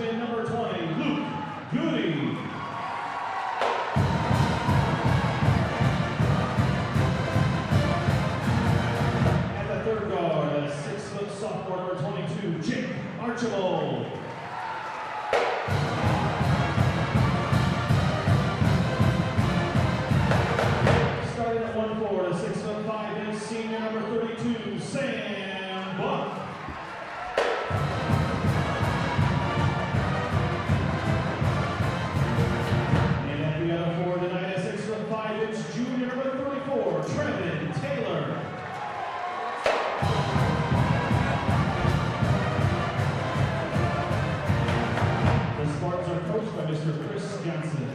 freshman number 20, Luke Goody. At the third guard, a 6-foot sophomore number 22, Jake Archibald. Starting at 1-4, a 6'5" senior number 32, Sam Buck. And at the other four tonight, a 6'5" junior number 34, Trevin Taylor. The Spartans are coached by Mr. Chris Johnson.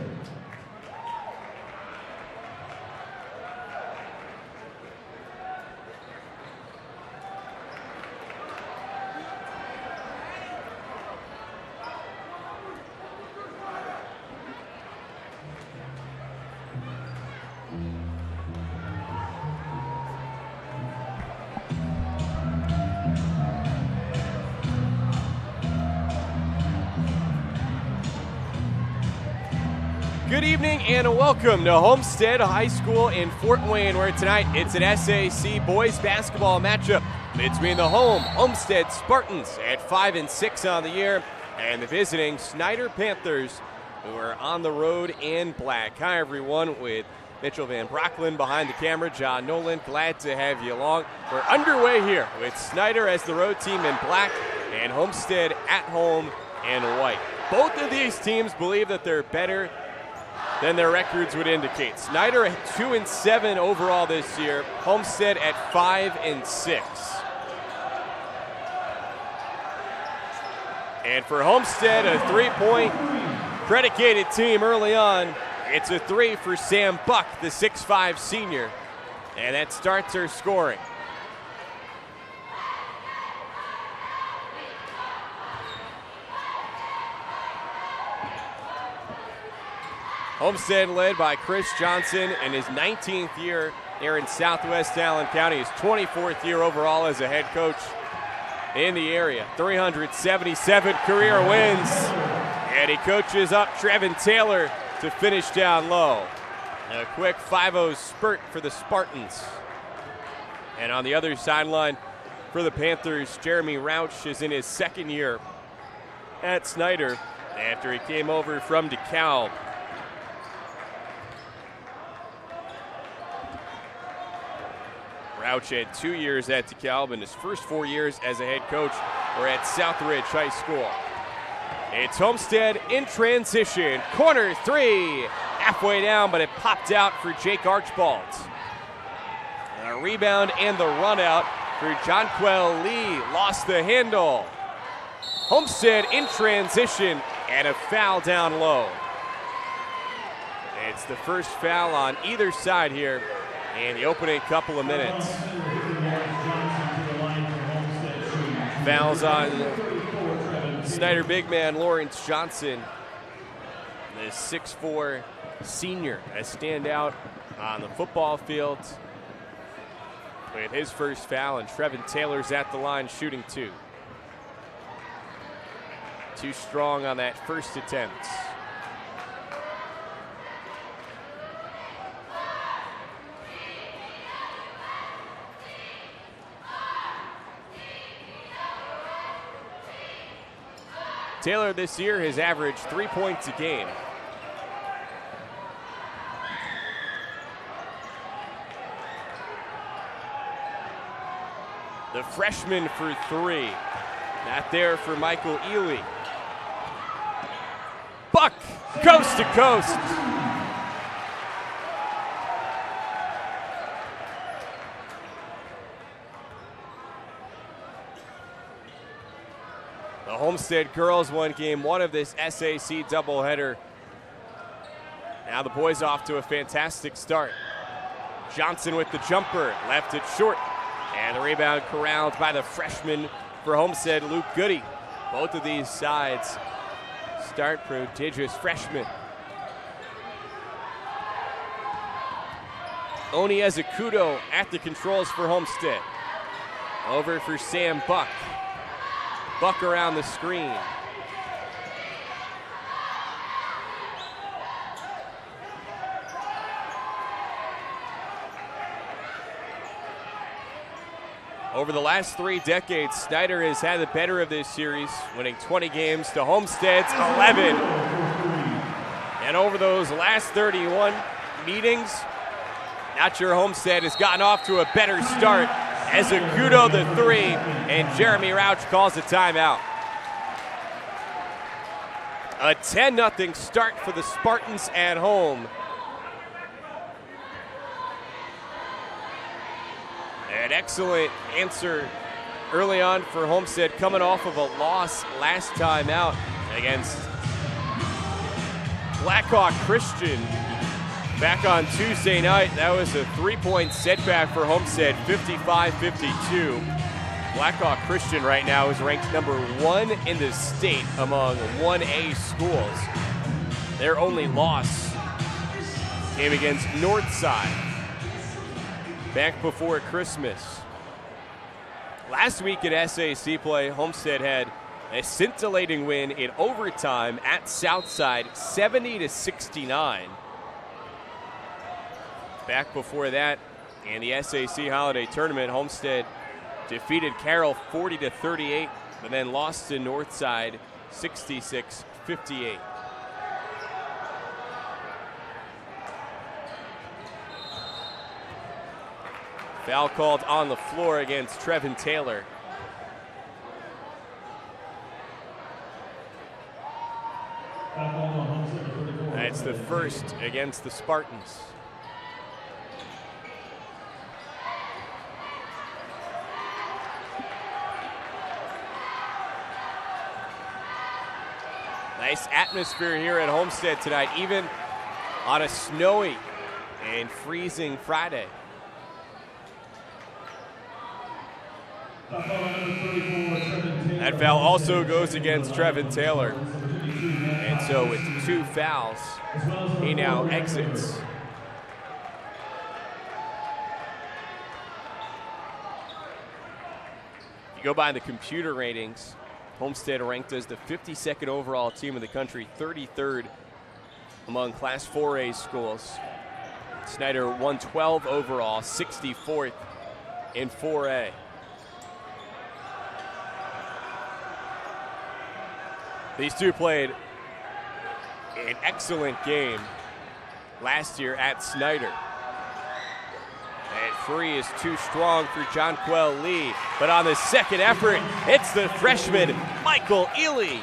Good evening and welcome to Homestead High School in Fort Wayne, where tonight it's an SAC boys basketball matchup between the Homestead Spartans at 5-6 on the year and the visiting Snider Panthers, who are on the road in black. Hi everyone, with Mitchell Van Brocklin behind the camera, John Nolan, glad to have you along. We're underway here with Snider as the road team in black and Homestead at home in white. Both of these teams believe that they're better than their records would indicate. Snider at 2-7 overall this year, Homestead at 5-6. And for Homestead, a three-point predicated team early on. It's a three for Sam Buck, the 6'5" senior, and that starts her scoring. Homestead led by Chris Johnson in his 19th year here in Southwest Allen County, his 24th year overall as a head coach in the area. 377 career wins, and he coaches up Trevin Taylor to finish down low. A quick 5-0 spurt for the Spartans. And on the other sideline for the Panthers, Jeremy Rauch is in his second year at Snider after he came over from DeKalb. Rauch had 2 years at DeKalb, and his first 4 years as a head coach were at Southridge High School. It's Homestead in transition. Corner three, halfway down, but it popped out for Jake Archibald. A rebound and the run out for Jonquel Lee. Lost the handle. Homestead in transition and a foul down low. It's the first foul on either side here in the opening couple of minutes. Fouls on Snider big man Lawrence Johnson, the 6'4" senior, a standout on the football field with his first foul, and Trevin Taylor's at the line shooting two. Too strong on that first attempt. Taylor this year has averaged 3 points a game. The freshman for three. Not there for Michael Ely. Buck, coast to coast. The Homestead girls won game one of this SAC doubleheader. Now the boys off to a fantastic start. Johnson with the jumper, left it short. And the rebound corralled by the freshman for Homestead, Luke Goody. Both of these sides start prodigious freshmen. Oni Ezecudo at the controls for Homestead. Over for Sam Buck. Buck around the screen. Over the last 3 decades, Snider has had the better of this series, winning 20 games to Homestead's 11. And over those last 31 meetings, not sure Homestead has gotten off to a better start as Agudo the 3 and Jeremy Rauch calls a timeout. A 10-0 start for the Spartans at home. An excellent answer early on for Homestead, coming off of a loss last time out against Blackhawk Christian back on Tuesday night. That was a 3-point setback for Homestead, 55-52. Blackhawk Christian right now is ranked number 1 in the state among 1A schools. Their only loss came against Northside back before Christmas. Last week at SAC play, Homestead had a scintillating win in overtime at Southside, 70-69. Back before that, in the SAC Holiday Tournament, Homestead defeated Carroll 40-38, but then lost to Northside 66-58. Foul called on the floor against Trevin Taylor. That's the first against the Spartans. Nice atmosphere here at Homestead tonight, even on a snowy and freezing Friday. That foul also goes against Trevin Taylor. And so with 2 fouls, he now exits. If you go by the computer ratings, Homestead ranked as the 52nd overall team in the country, 33rd among Class 4A schools. Snider 112 overall, 64th in 4A. These two played an excellent game last year at Snider. And 3 is too strong for Jonquel Lee. But on the second effort, it's the freshman, Michael Ely.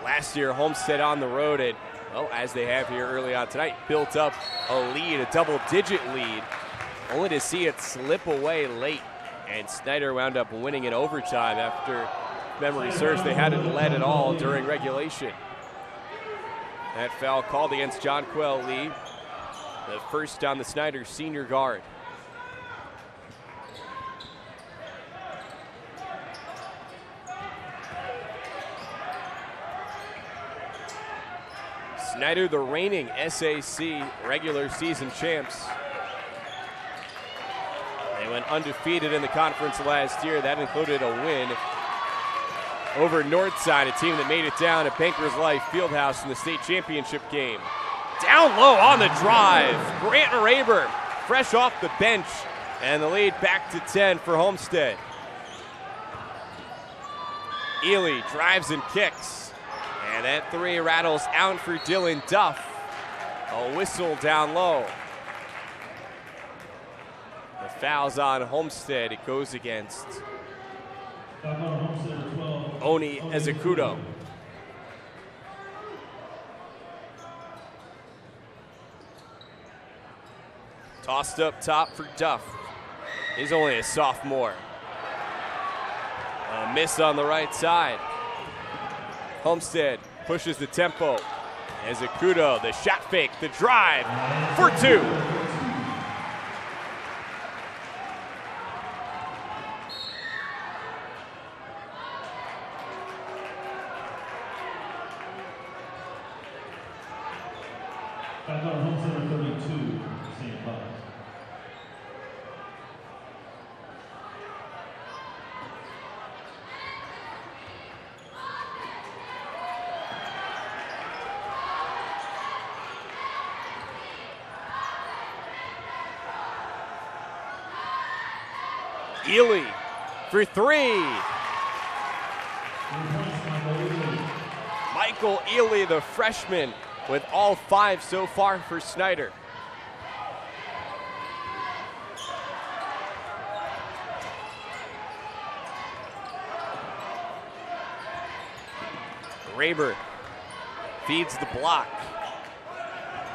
Last year, Homestead on the road at, well, as they have here early on tonight, built up a lead, a double-digit lead, only to see it slip away late. And Snider wound up winning in overtime after, memory serves, they hadn't led at all during regulation. That foul called against Jonquel Lee, the first on the Snider senior guard. Snider, the reigning SAC regular season champs. They went undefeated in the conference last year. That included a win over Northside, a team that made it down at Bankers Life Fieldhouse in the state championship game. Down low on the drive. Grant Raber, fresh off the bench, and the lead back to 10 for Homestead. Ely drives and kicks, and that 3 rattles out for Dylan Duff. A whistle down low. The foul's on Homestead. It goes against Oni Ezecudo. Tossed up top for Duff. He's only a sophomore. A miss on the right side. Homestead pushes the tempo. Ezecudo, the shot fake, the drive for 2. Back on Homestead 32, St. Cloud. Ely for three. Michael Ely, the freshman, with all 5 so far for Snider. Raber feeds the block.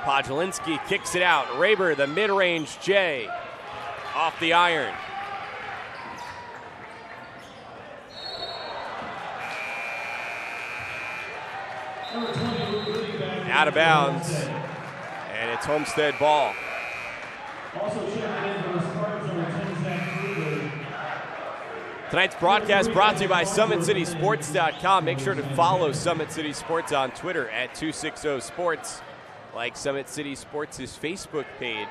Podjolinski kicks it out. Raber, the mid-range J, off the iron. Out of bounds, and it's Homestead ball. Tonight's broadcast brought to you by SummitCitySports.com. Make sure to follow Summit City Sports on Twitter at 260 Sports. Like Summit City Sports' Facebook page,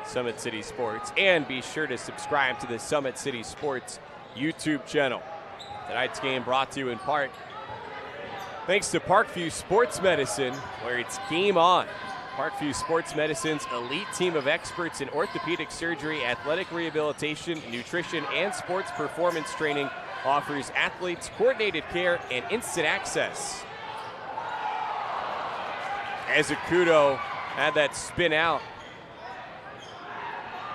Summit City Sports, and be sure to subscribe to the Summit City Sports YouTube channel. Tonight's game brought to you in part thanks to Parkview Sports Medicine, where it's game on. Parkview Sports Medicine's elite team of experts in orthopedic surgery, athletic rehabilitation, nutrition, and sports performance training offers athletes coordinated care and instant access. Ezecudo had that spin out.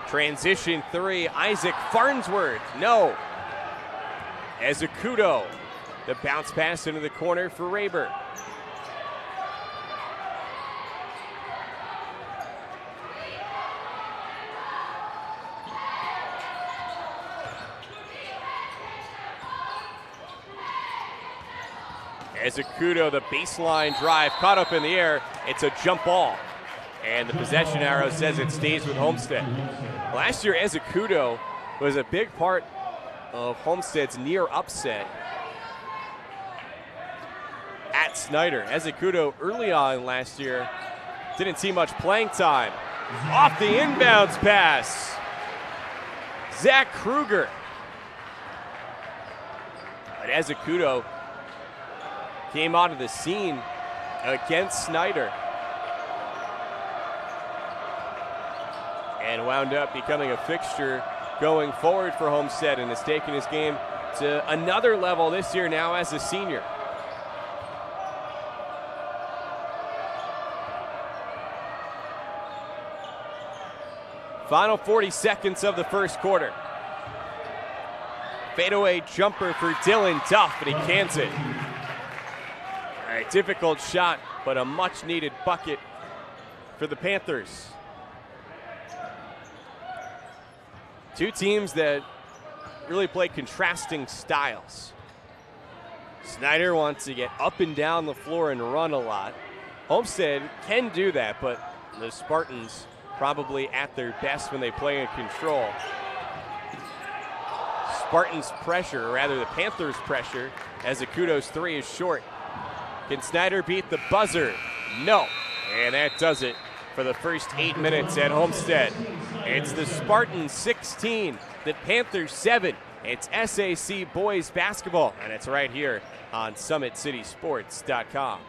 Transition 3, Isaac Farnsworth, no. Ezecudo, the bounce pass into the corner for Raber. Ezecudo, the baseline drive, caught up in the air. It's a jump ball. And the possession arrow says it stays with Homestead. Last year, Ezecudo was a big part of Homestead's near upset at Snider. Ezecudo early on last year didn't see much playing time. Off the inbounds pass. Zach Kruger. But Ezecudo came onto the scene against Snider and wound up becoming a fixture going forward for Homestead, and has taken his game to another level this year now as a senior. Final 40 seconds of the first quarter. Fadeaway jumper for Dylan Duff, but he cans it. A difficult shot, but a much-needed bucket for the Panthers. Two teams that really play contrasting styles. Snider wants to get up and down the floor and run a lot. Homestead can do that, but the Spartans probably at their best when they play in control. Spartans pressure, or rather the Panthers pressure, as Ezecudo's 3 is short. Can Snider beat the buzzer? No. And that does it for the first 8 minutes at Homestead. It's the Spartans 16, the Panthers 7. It's SAC boys basketball, and it's right here on SummitCitySports.com.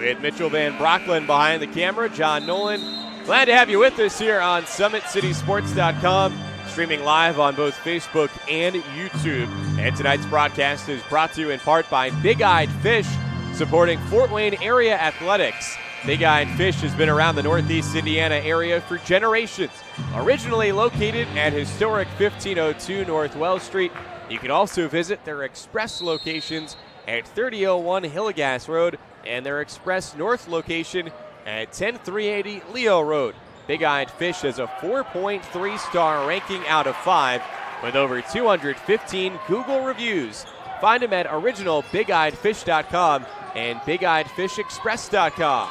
With Mitchell Van Brocklin behind the camera, John Nolan. Glad to have you with us here on SummitCitySports.com, streaming live on both Facebook and YouTube. And tonight's broadcast is brought to you in part by Big Eyed Fish, supporting Fort Wayne area athletics. Big Eyed Fish has been around the Northeast Indiana area for generations. Originally located at historic 1502 North Wells Street, you can also visit their express locations at 3001 Hillegas Road and their Express North location at 10380 Leo Road. Big Eyed Fish has a 4.3-star ranking out of 5 with over 215 Google reviews. Find him at originalbigeyedfish.com and bigeyedfishexpress.com.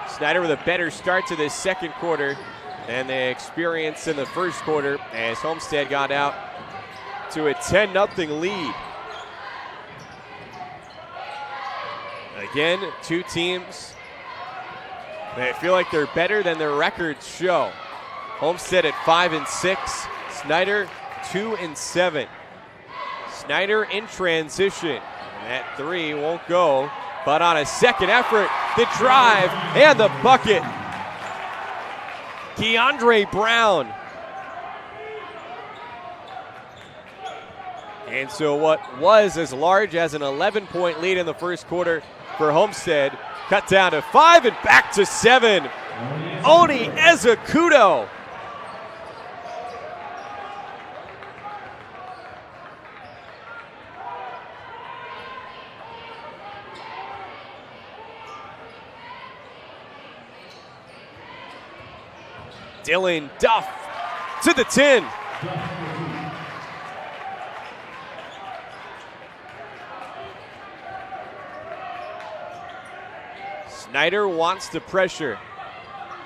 Snider with a better start to this second quarter than they experienced in the first quarter as Homestead got out to a 10-0 lead. Again, two teams that feel like they're better than their records show. Homestead at 5-6, Snider 2-7. Snider in transition, and that three won't go, but on a second effort, the drive and the bucket. Keandre Brown. And so what was as large as an 11-point lead in the first quarter for Homestead cut down to 5 and back to 7. Oni Ezecudo. Dylan Duff to the 10. Snider wants to pressure.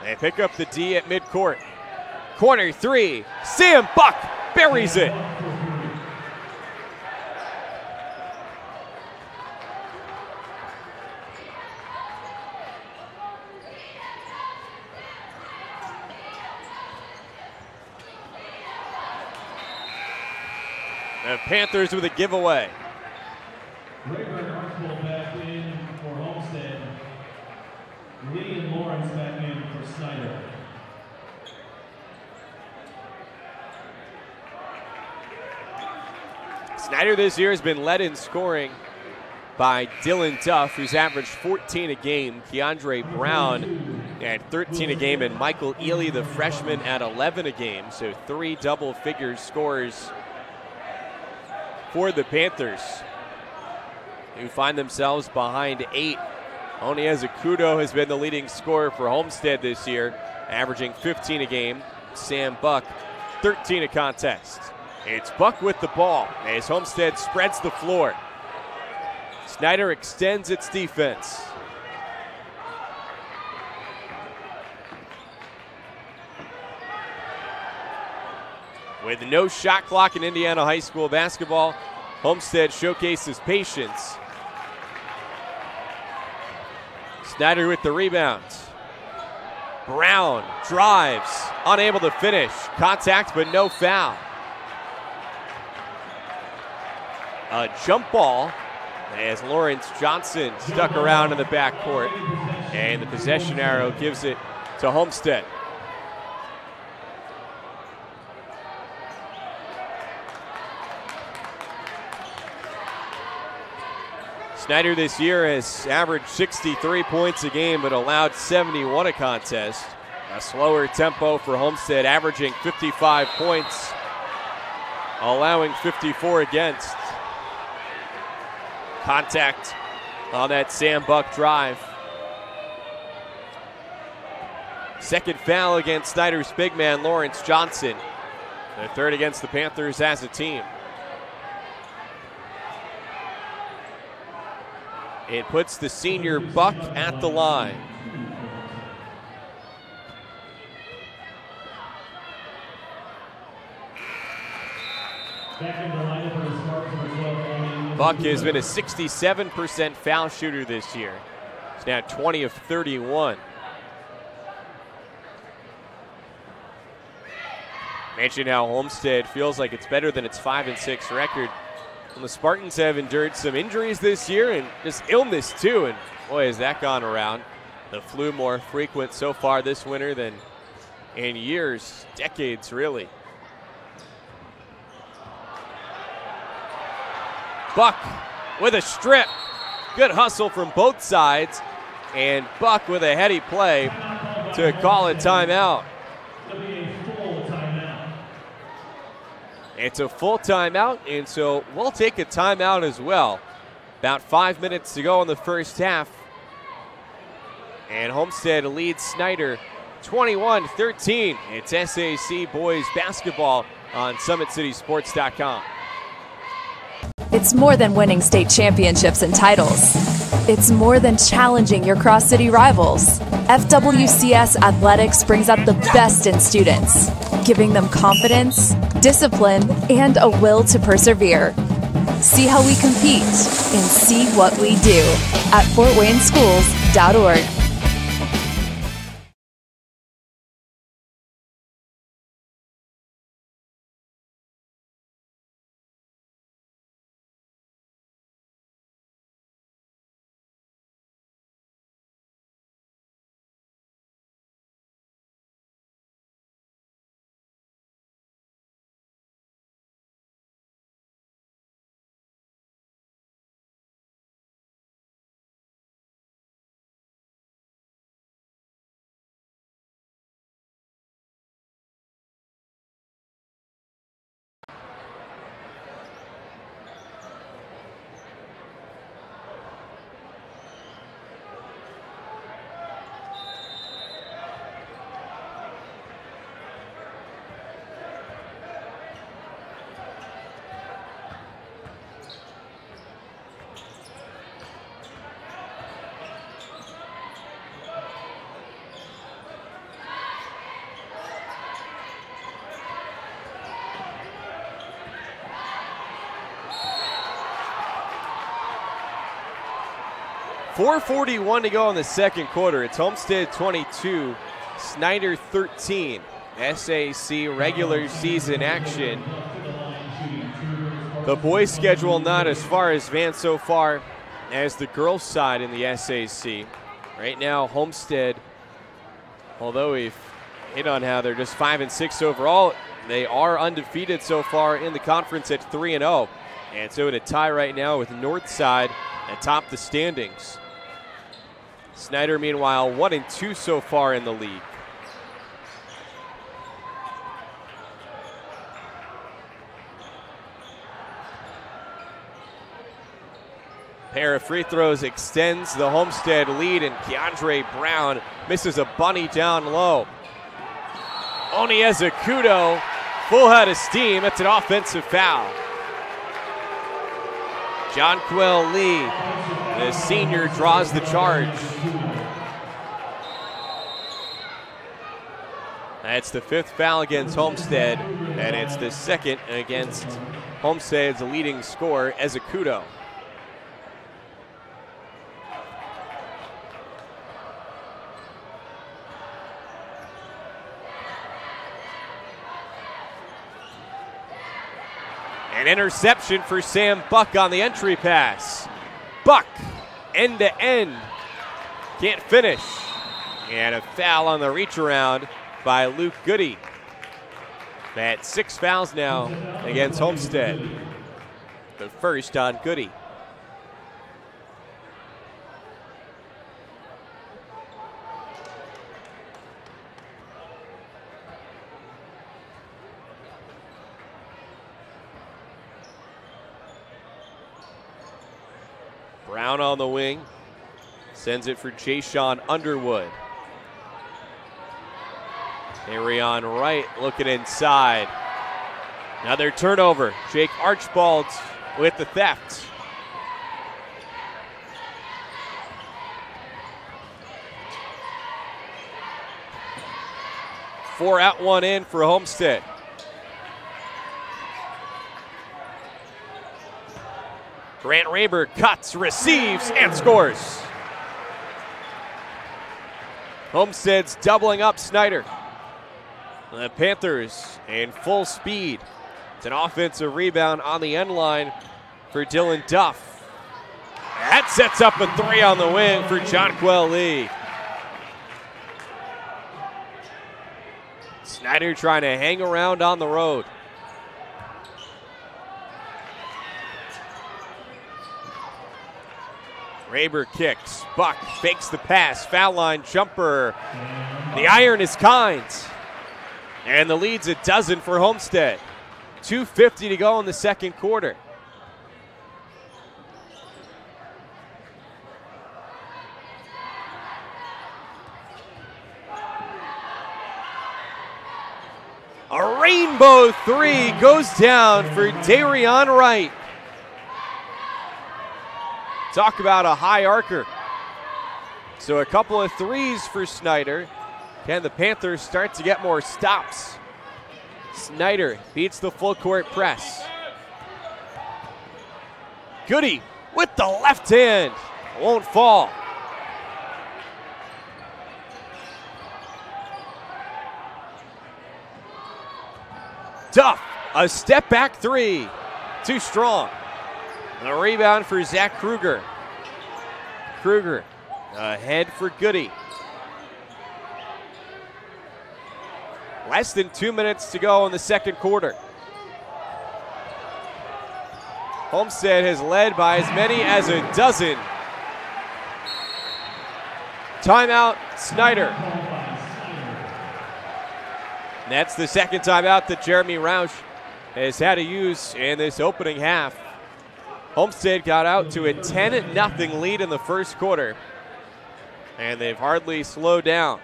They pick up the D at midcourt. Corner three, Sam Buck buries it. The Panthers with a giveaway. Back in for Homestead. Lee and Lawrence back in for Snider. Snider this year has been led in scoring by Dylan Duff, who's averaged 14 a game. Keandre Brown at 13 a game, and Michael Ely, the freshman, at 11 a game. So 3 double-figure scores for the Panthers, who find themselves behind 8. Oni Ezecudo has been the leading scorer for Homestead this year, averaging 15 a game. Sam Buck, 13 a contest. It's Buck with the ball as Homestead spreads the floor. Snider extends its defense. With no shot clock in Indiana high school basketball, Homestead showcases patience. Snider with the rebound. Brown drives, unable to finish. Contact, but no foul. A jump ball as Lawrence Johnson stuck around in the backcourt, and the possession arrow gives it to Homestead. Snider this year has averaged 63 points a game but allowed 71 a contest. A slower tempo for Homestead, averaging 55 points, allowing 54 against. Contact on that Sam Buck drive. Second foul against Snider's big man, Lawrence Johnson. The third against the Panthers as a team. It puts the senior Buck at the line. Buck has been a 67% foul shooter this year. He's now 20 of 31. Mention how Homestead feels like it's better than its 5-6 record. And the Spartans have endured some injuries this year and just illness too, and boy, has that gone around. The flu more frequent so far this winter than in years, decades really. Buck with a strip. Good hustle from both sides, and Buck with a heady play to call a timeout. It's a full timeout, and so we'll take a timeout as well. About 5 minutes to go in the first half. And Homestead leads Snider 21-13. It's SAC boys basketball on SummitCitySports.com. It's more than winning state championships and titles. It's more than challenging your cross-city rivals. FWCS Athletics brings out the best in students, giving them confidence, discipline, and a will to persevere. See how we compete and see what we do at fortwayneschools.org. .441 to go in the second quarter. It's Homestead 22, Snider 13. SAC regular season action. The boys' schedule not as far advanced so far as the girls' side in the SAC. Right now, Homestead, although we've hit on how they're just 5-6 overall, they are undefeated so far in the conference at 3-0. And so in a tie right now with Northside atop the standings. Snider, meanwhile, 1-2 so far in the league. Pair of free throws extends the Homestead lead, and Keandre Brown misses a bunny down low. Onieza Kudo, full head of steam. It's an offensive foul. Jonquel Lee, the senior, draws the charge. That's the fifth foul against Homestead, and it's the second against Homestead's leading scorer, Ezekudo. An interception for Sam Buck on the entry pass. Buck, end to end, can't finish. And a foul on the reach around by Luke Goody. That's 6 fouls now against Homestead. The first on Goody. Brown on the wing, sends it for Jashawn Underwood. Arion Wright looking inside. Another turnover. Jake Archibald with the theft. Four out, one in for Homestead. Grant Raber cuts, receives, and scores. Homestead's doubling up Snider. The Panthers in full speed. It's an offensive rebound on the end line for Dylan Duff. That sets up a three on the wing for Jonquel Lee. Snider trying to hang around on the road. Raber kicks, Buck fakes the pass, foul line jumper. The iron is kind. And the lead's a dozen for Homestead. 2:50 to go in the second quarter. rainbow three goes down for Darion Wright. Talk about a high arcer. So a couple of threes for Snider. Can the Panthers start to get more stops? Snider beats the full court press. Goody with the left hand. Won't fall. Duff, a step back three. Too strong. A rebound for Zach Kruger. Kruger ahead for Goody. Less than 2 minutes to go in the second quarter. Homestead has led by as many as a dozen. Timeout, Snider. That's the second timeout that Jeremy Roush has had to use in this opening half. Homestead got out to a 10-0 lead in the first quarter, and they've hardly slowed down.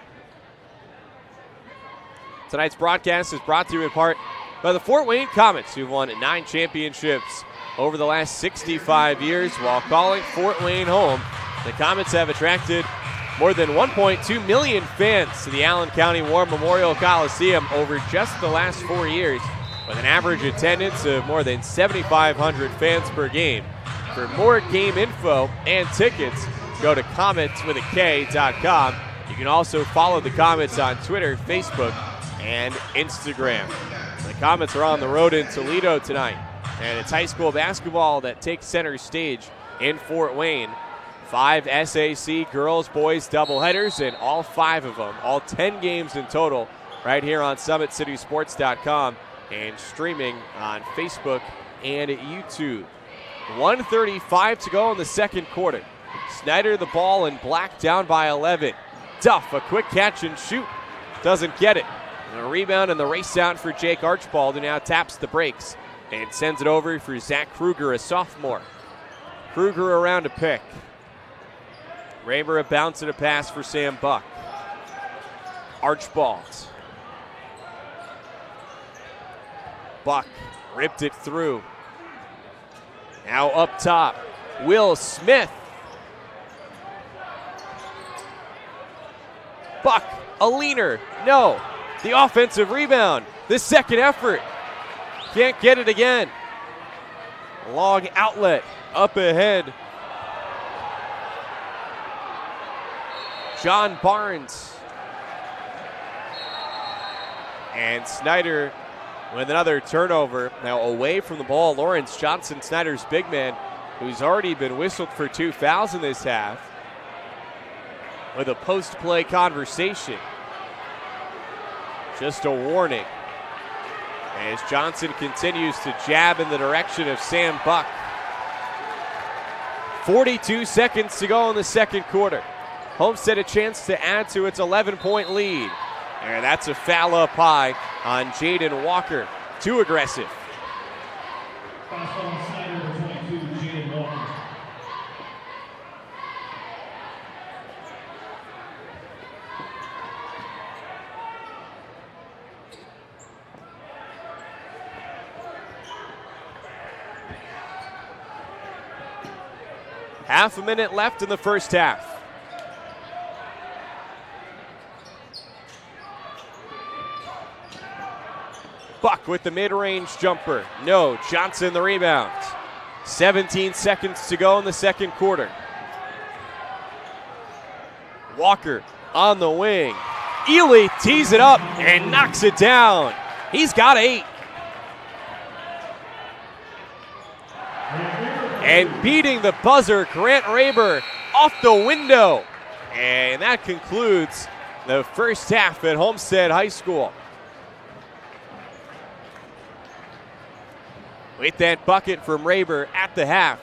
Tonight's broadcast is brought to you in part by the Fort Wayne Comets, who've won 9 championships over the last 65 years. While calling Fort Wayne home, the Comets have attracted more than 1.2 million fans to the Allen County War Memorial Coliseum over just the last 4 years, with an average attendance of more than 7,500 fans per game. For more game info and tickets, go to cometswithak.com. You can also follow the Comets on Twitter, Facebook, and Instagram. The Comets are on the road in Toledo tonight, and it's high school basketball that takes center stage in Fort Wayne. 5 SAC girls, boys doubleheaders, and all 5 of them, all 10 games in total, right here on SummitCitySports.com and streaming on Facebook and YouTube. 1:35 to go in the second quarter. Snider the ball and Black down by 11. Duff, a quick catch and shoot, doesn't get it. And a rebound and the race out for Jake Archibald, who now taps the brakes and sends it over for Zach Kruger, a sophomore. Kruger around to pick. Raymer a bounce and a pass for Sam Buck. Archibald. Buck ripped it through. Now up top, Will Smith. Buck, a leaner, no. The offensive rebound, the second effort. Can't get it again. Long outlet up ahead. John Barnes. And Snider with another turnover. Now away from the ball, Lawrence Johnson, Snider's big man, who's already been whistled for 2 fouls in this half, with a post-play conversation. Just a warning as Johnson continues to jab in the direction of Sam Buck. 42 seconds to go in the second quarter. Homestead a chance to add to its 11-point lead. And that's a foul up high on Jaden Walker. Too aggressive. Half a minute left in the first half. Buck with the mid-range jumper. No, Johnson the rebound. 17 seconds to go in the second quarter. Walker on the wing. Ely tees it up and knocks it down. He's got 8. And beating the buzzer, Grant Raber off the window. And that concludes the first half at Homestead High School. With that bucket from Raber at the half,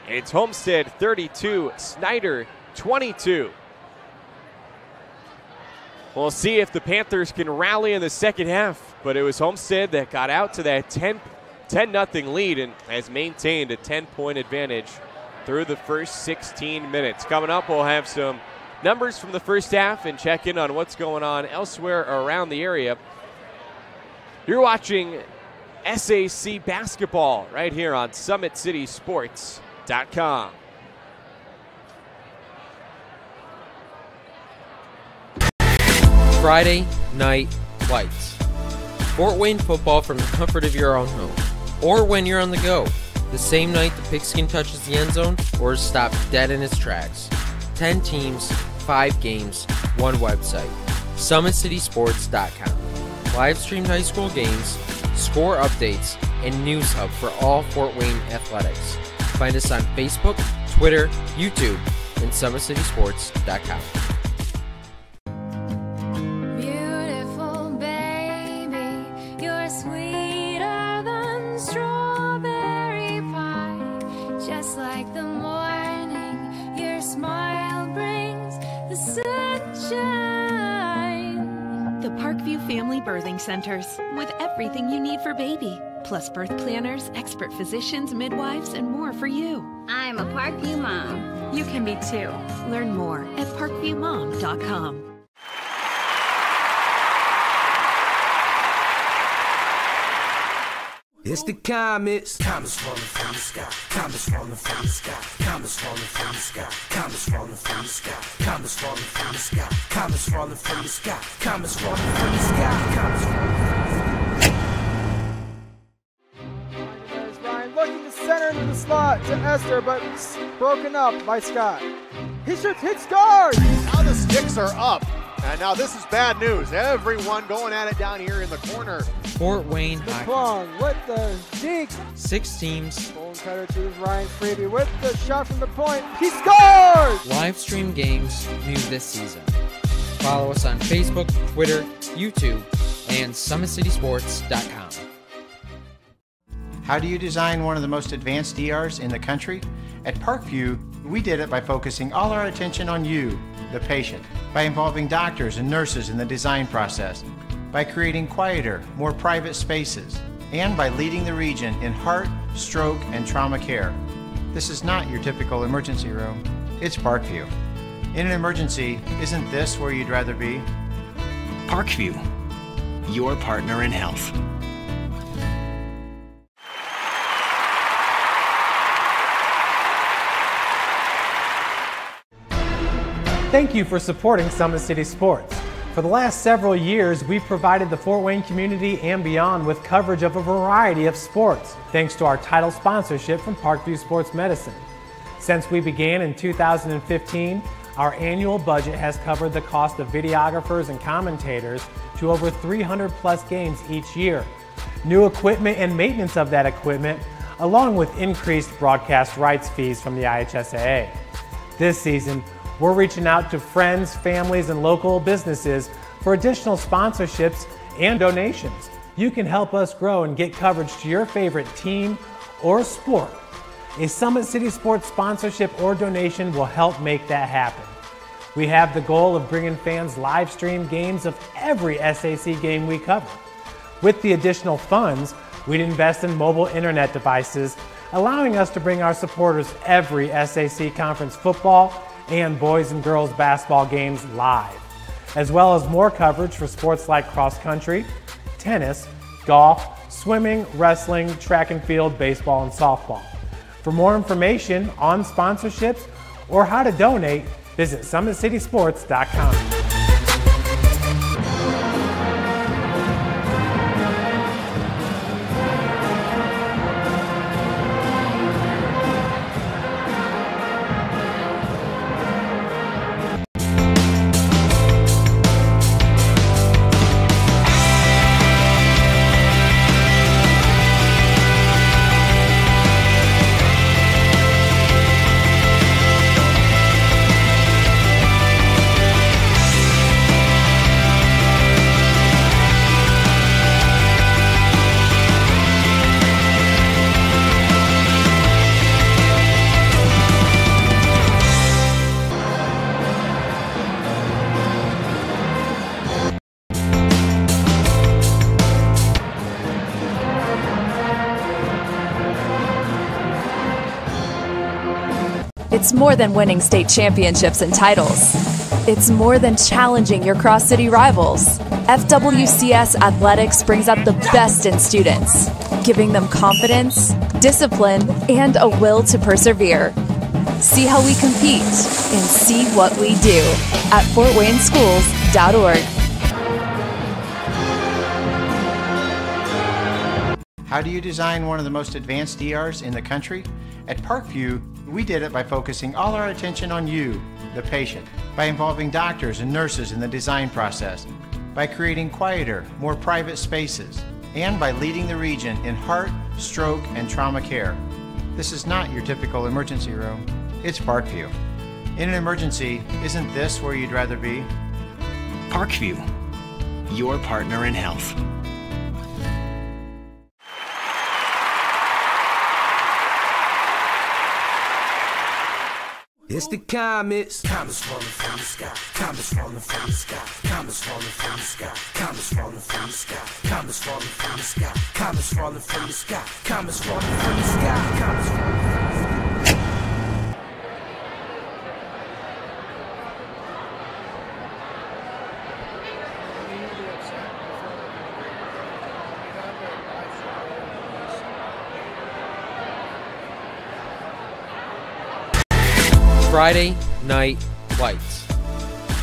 it's Homestead 32, Snider 22. We'll see if the Panthers can rally in the second half, but it was Homestead that got out to that 10-0 lead and has maintained a 10-point advantage through the first 16 minutes. Coming up, we'll have some numbers from the first half and check in on what's going on elsewhere around the area. You're watching SAC basketball right here on SummitCitySports.com. Friday Night Lights. Fort Wayne football from the comfort of your own home, or when you're on the go. The same night the pigskin touches the end zone or is stopped dead in its tracks. 10 teams, 5 games, 1 website. SummitCitySports.com. Live streamed high school games, score updates, and news hub for all Fort Wayne athletics. Find us on Facebook, Twitter, YouTube, and SummitCitySports.com. Beautiful baby, you're sweeter than strawberry pie. Just like the morning, your smile brings the sunshine. The Parkview Family Birthing Centers, with everything you need for baby, plus birth planners, expert physicians, midwives, and more for you. I'm a Parkview mom. You can be too. Learn more at parkviewmom.com. It's the comets. Comets falling from the sky. Comets falling from the sky. Comets falling from the sky. Comets falling from the sky. Comets falling from the sky. Comets falling from the sky. Comets falling from the sky. Comets falling There's Ryan looking to center into the slot to Esther, but broken up by Scott. He shoots, hit, scores! Now the sticks are up. And now this is bad news. Everyone going at it down here in the corner. Fort Wayne The hockey. Plong with the deke. 6 teams, Bone cutter to Ryan Freeby with the shot from the point. He scores! live stream games new this season. Follow us on Facebook, Twitter, YouTube, and SummitCitySports.com. How do you design one of the most advanced ERs in the country? At Parkview, we did it by focusing all our attention on you, the patient, by involving doctors and nurses in the design process, by creating quieter, more private spaces, and by leading the region in heart, stroke, and trauma care. This is not your typical emergency room. It's Parkview. In an emergency, isn't this where you'd rather be? Parkview, your partner in health. Thank you for supporting Summit City Sports. For the last several years, we've provided the Fort Wayne community and beyond with coverage of a variety of sports, thanks to our title sponsorship from Parkview Sports Medicine. Since we began in 2015, our annual budget has covered the cost of videographers and commentators to over 300 plus games each year. New equipment and maintenance of that equipment, along with increased broadcast rights fees from the IHSAA. This season, we're reaching out to friends, families, and local businesses for additional sponsorships and donations. You can help us grow and get coverage to your favorite team or sport. A Summit City Sports sponsorship or donation will help make that happen. We have the goal of bringing fans live stream games of every SAC game we cover. With the additional funds, we'd invest in mobile internet devices, allowing us to bring our supporters every SAC conference football and boys and girls basketball games live, as well as more coverage for sports like cross country, tennis, golf, swimming, wrestling, track and field, baseball, and softball. For more information on sponsorships or how to donate, visit SummitCitySports.com. It's more than winning state championships and titles. It's more than challenging your cross-city rivals. FWCS Athletics brings out the best in students, giving them confidence, discipline, and a will to persevere. See how we compete and see what we do at fortwayneschools.org. How do you design one of the most advanced ERs in the country? At Parkview, we did it by focusing all our attention on you, the patient, by involving doctors and nurses in the design process, by creating quieter, more private spaces, and by leading the region in heart, stroke, and trauma care. This is not your typical emergency room. It's Parkview. In an emergency, isn't this where you'd rather be? Parkview, your partner in health. It's the comets. Comets falling from the sky. Comets falling from the sky. Comets falling from the sky. Comets falling from the sky. Comets falling from the sky. Comets falling from the sky. Comets falling from the sky. Comets falling from the sky. Friday Night Lights.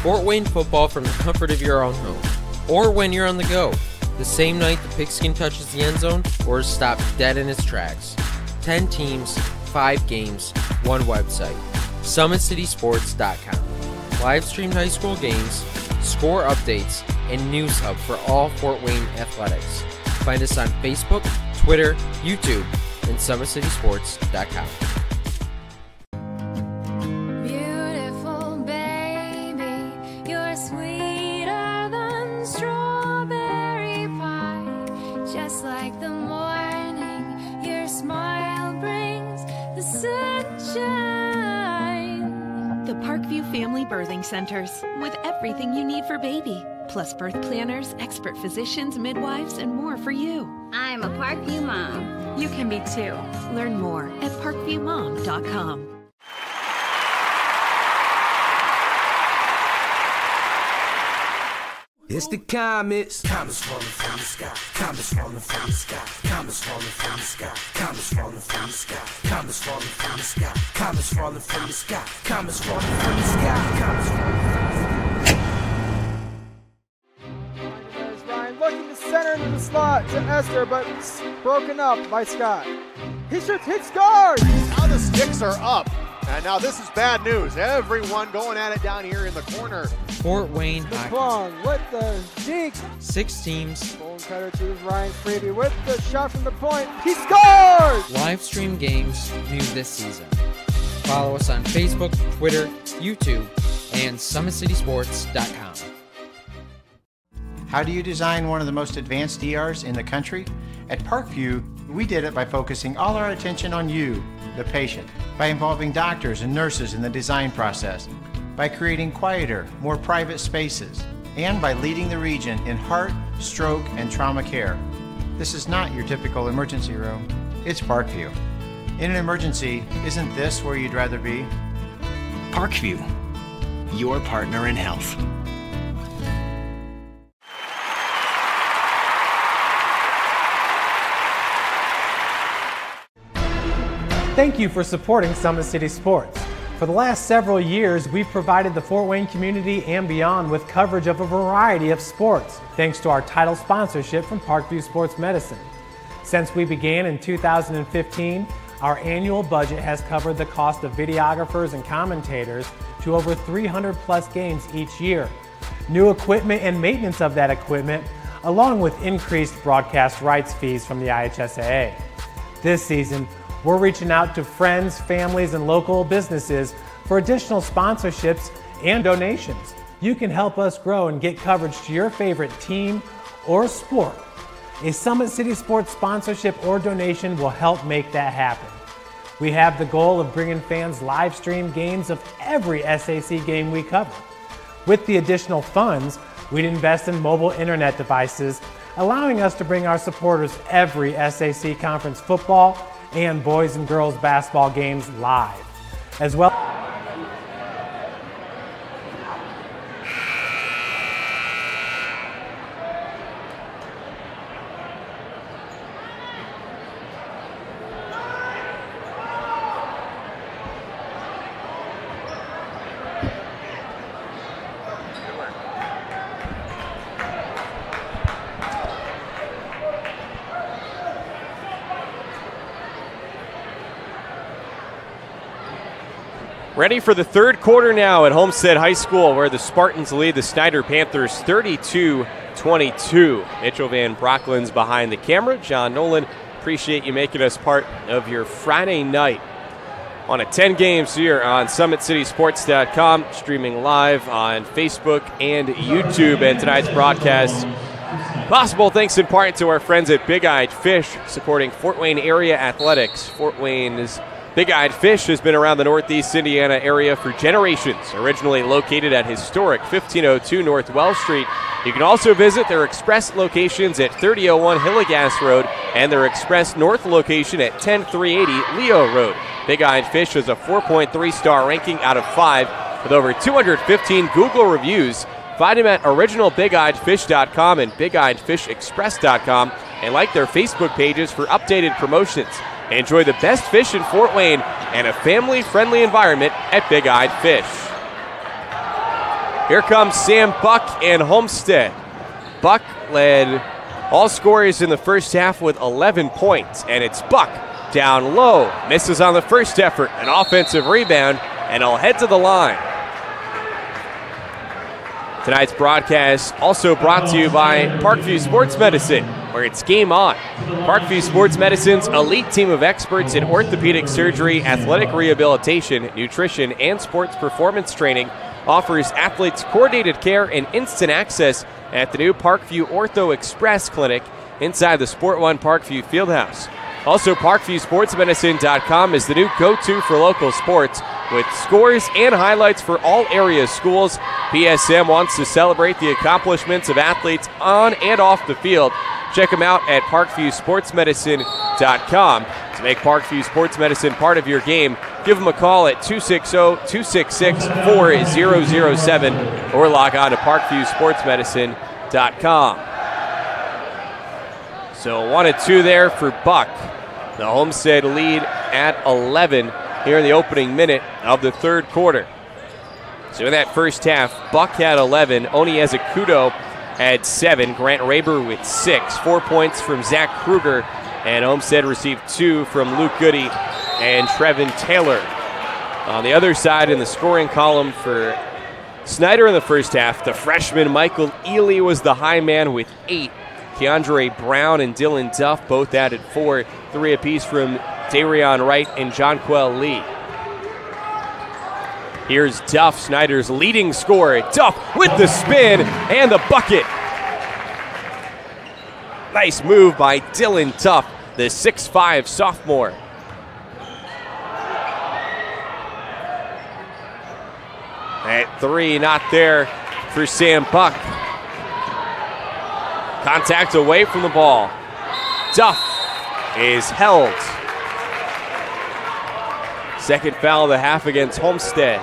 Fort Wayne football from the comfort of your own home, or when you're on the go, the same night the pigskin touches the end zone or is stopped dead in its tracks. 10 teams, 5 games, 1 website. SummitCitySports.com. Live streamed high school games, score updates, and news hub for all Fort Wayne athletics. Find us on Facebook, Twitter, YouTube, and SummitCitySports.com. Family Birthing Centers, with everything you need for baby, plus birth planners, expert physicians, midwives, and more for you. I'm a Parkview mom. You can be too. Learn more at parkviewmom.com. It's the comets. Comets falling from the sky. Comets falling from the sky. Comets falling from the sky. Comets falling from the sky. Comets falling from the sky. Comets falling from the sky. Comets falling from the sky. Comets falling from the sky. Ryan looking to center into the slot to Esther, but broken up by Scott. He shoots, hits guard. Now the sticks are up. And now this is bad news. Everyone going at it down here in the corner. Fort Wayne Hockey with the deke. 6 teams. Bone cutter to Ryan Freeby with the shot from the point. He scores! Live stream games new this season. Follow us on Facebook, Twitter, YouTube, and SummitCitySports.com. How do you design one of the most advanced ERs in the country? At Parkview, we did it by focusing all our attention on you, the patient, by involving doctors and nurses in the design process, by creating quieter, more private spaces, and by leading the region in heart, stroke, and trauma care. This is not your typical emergency room. It's Parkview. In an emergency, isn't this where you'd rather be? Parkview, your partner in health. Thank you for supporting Summit City Sports. For the last several years, we've provided the Fort Wayne community and beyond with coverage of a variety of sports, thanks to our title sponsorship from Parkview Sports Medicine. Since we began in 2015, our annual budget has covered the cost of videographers and commentators to over 300 plus games each year. New equipment and maintenance of that equipment, along with increased broadcast rights fees from the IHSAA. This season, we're reaching out to friends, families, and local businesses for additional sponsorships and donations. You can help us grow and get coverage to your favorite team or sport. A Summit City Sports sponsorship or donation will help make that happen. We have the goal of bringing fans live stream games of every SAC game we cover. With the additional funds, we'd invest in mobile internet devices, allowing us to bring our supporters every SAC conference football and boys and girls basketball games live, as well. Ready for the third quarter now at Homestead High School, where the Spartans lead the Snider Panthers 32-22. Mitchell Van Brocklin's behind the camera. John Nolan, appreciate you making us part of your Friday night. On a 10 games here on SummitCitySports.com, streaming live on Facebook and YouTube. And tonight's broadcast possible thanks in part to our friends at Big Eyed Fish, supporting Fort Wayne area athletics. Fort Wayne's Big Eyed Fish has been around the Northeast Indiana area for generations. Originally located at historic 1502 North Wells Street, you can also visit their express locations at 3001 Hillegas Road and their express north location at 10380 Leo Road. Big Eyed Fish has a 4.3-star ranking out of 5 with over 215 Google reviews. Find them at originalbigeyedfish.com and bigeyedfishexpress.com and like their Facebook pages for updated promotions. Enjoy the best fish in Fort Wayne and a family-friendly environment at Big Eyed Fish. Here comes Sam Buck and Homestead. Buck led all scorers in the first half with 11 points, and it's Buck down low. Misses on the first effort, an offensive rebound, and he'll head to the line. Tonight's broadcast also brought to you by Parkview Sports Medicine, where it's game on. Parkview Sports Medicine's elite team of experts in orthopedic surgery, athletic rehabilitation, nutrition, and sports performance training offers athletes coordinated care and instant access at the new Parkview Ortho Express Clinic inside the Sport One Parkview Fieldhouse. Also, ParkviewSportsMedicine.com is the new go-to for local sports with scores and highlights for all area schools. PSM wants to celebrate the accomplishments of athletes on and off the field. Check them out at ParkviewSportsMedicine.com. To make Parkview Sports Medicine part of your game, give them a call at 260-266-4007 or log on to ParkviewSportsMedicine.com. So 1-2 there for Buck. The Homestead lead at 11 here in the opening minute of the third quarter. So in that first half, Buck had 11. Oni Ezecudo had 7. Grant Raber with 6. 4 points from Zach Kruger. And Homestead received 2 from Luke Goody and Trevin Taylor. On the other side in the scoring column for Snider in the first half, the freshman Michael Ely was the high man with 8. Keandre Brown and Dylan Duff both added 4. 3 apiece from Darion Wright and Jonquel Lee. Here's Duff, Snider's leading scorer. Duff with the spin and the bucket. Nice move by Dylan Duff, the 6'5 sophomore. At 3, not there for Sam Buck. Contact away from the ball. Duff is held. Second foul of the half against Homestead.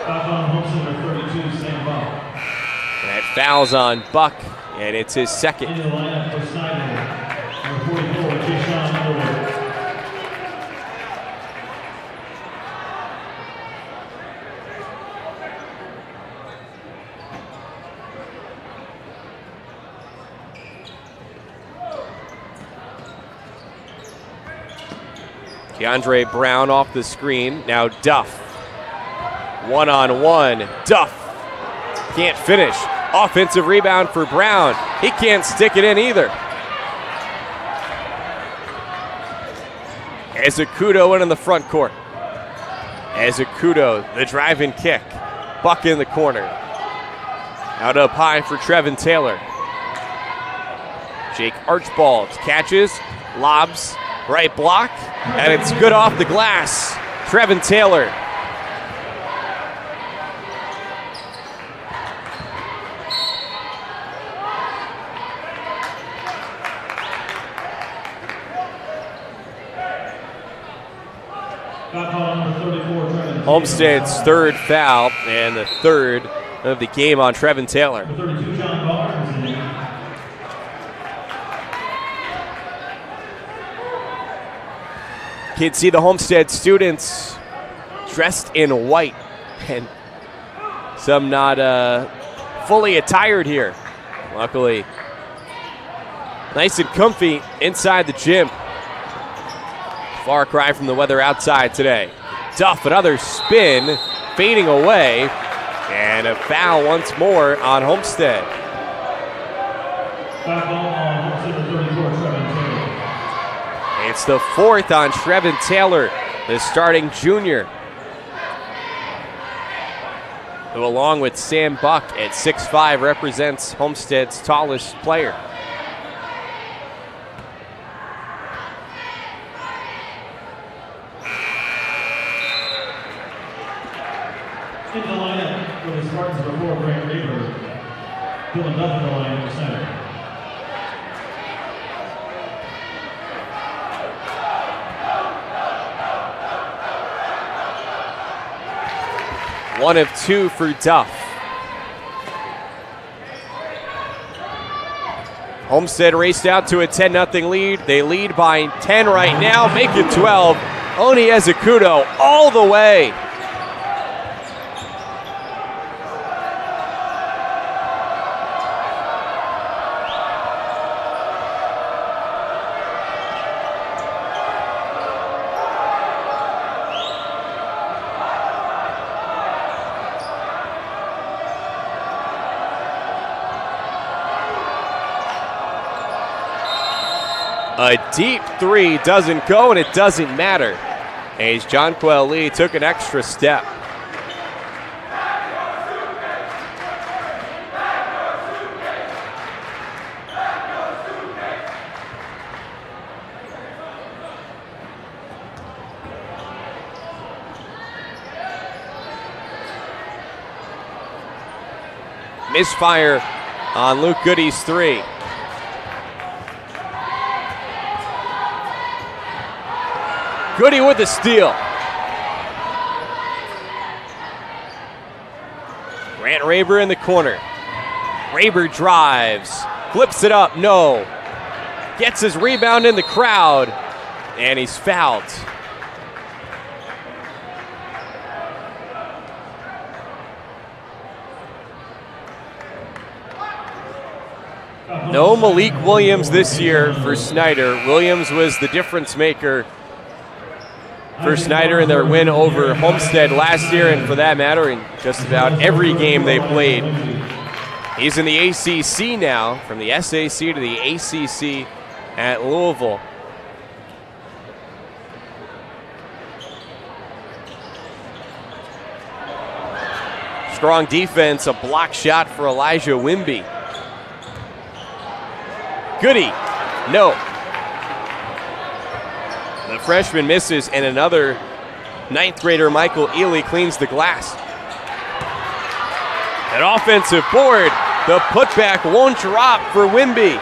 That foul's on Buck, and it's his second. In the lineup for Snider, number 44, Keyshawn Underwood. Keandre Brown off the screen. Now Duff. One-on-one. Duff can't finish. Offensive rebound for Brown. He can't stick it in either. Ezecudo in the front court. Ezecudo, the drive and kick. Buck in the corner. Out up high for Trevin Taylor. Jake Archibald catches, lobs, right block, and it's good off the glass. Trevin Taylor. Homestead's third foul and the third of the game on Trevin Taylor. Kids see the Homestead students dressed in white and some not fully attired here. Luckily, nice and comfy inside the gym. Far cry from the weather outside today. Duff, another spin, fading away, and a foul once more on Homestead. Foul on Homestead, 34, Trevin Taylor. It's the fourth on Trevin Taylor, the starting junior, who along with Sam Buck at 6'5" represents Homestead's tallest player. In the lineup for the Spartans before Grant Reber, Dylan Duff in the line in center. One of two for Duff. Homestead raced out to a 10-0 lead. They lead by 10 right now, make it 12. Oni Ezekudo all the way. A deep three doesn't go, and it doesn't matter, as Jonquel Lee took an extra step. Misfire on Luke Goody's three. Goody with the steal. Grant Raber in the corner. Raber drives, flips it up, no. Gets his rebound in the crowd, and he's fouled. No Malik Williams this year for Snider. Williams was the difference maker for Snider in their win over Homestead last year, and for that matter, in just about every game they played. He's in the ACC now, from the SAC to the ACC at Louisville. Strong defense, a block shot for Elijah Wimby. Goody, no. The freshman misses, and another ninth grader, Michael Ely, cleans the glass. An offensive board. The putback won't drop for Wimby.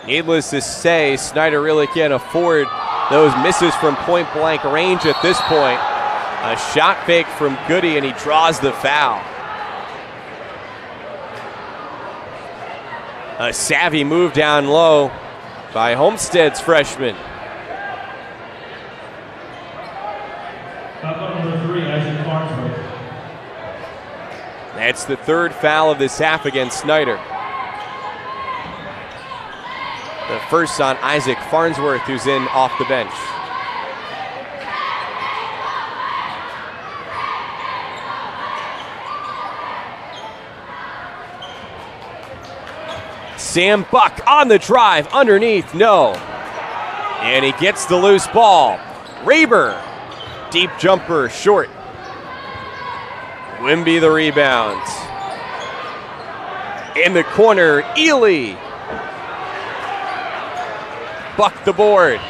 Needless to say, Snider really can't afford those misses from point blank range at this point. A shot fake from Goody, and he draws the foul. A savvy move down low by Homestead's freshman. Number 3, Isaac Farnsworth. That's the third foul of this half against Snider. The first on Isaac Farnsworth, who's in off the bench. Sam Buck on the drive, underneath, no. And he gets the loose ball. Raber, deep jumper, short. Wimby the rebound. In the corner, Ely. Buck the board.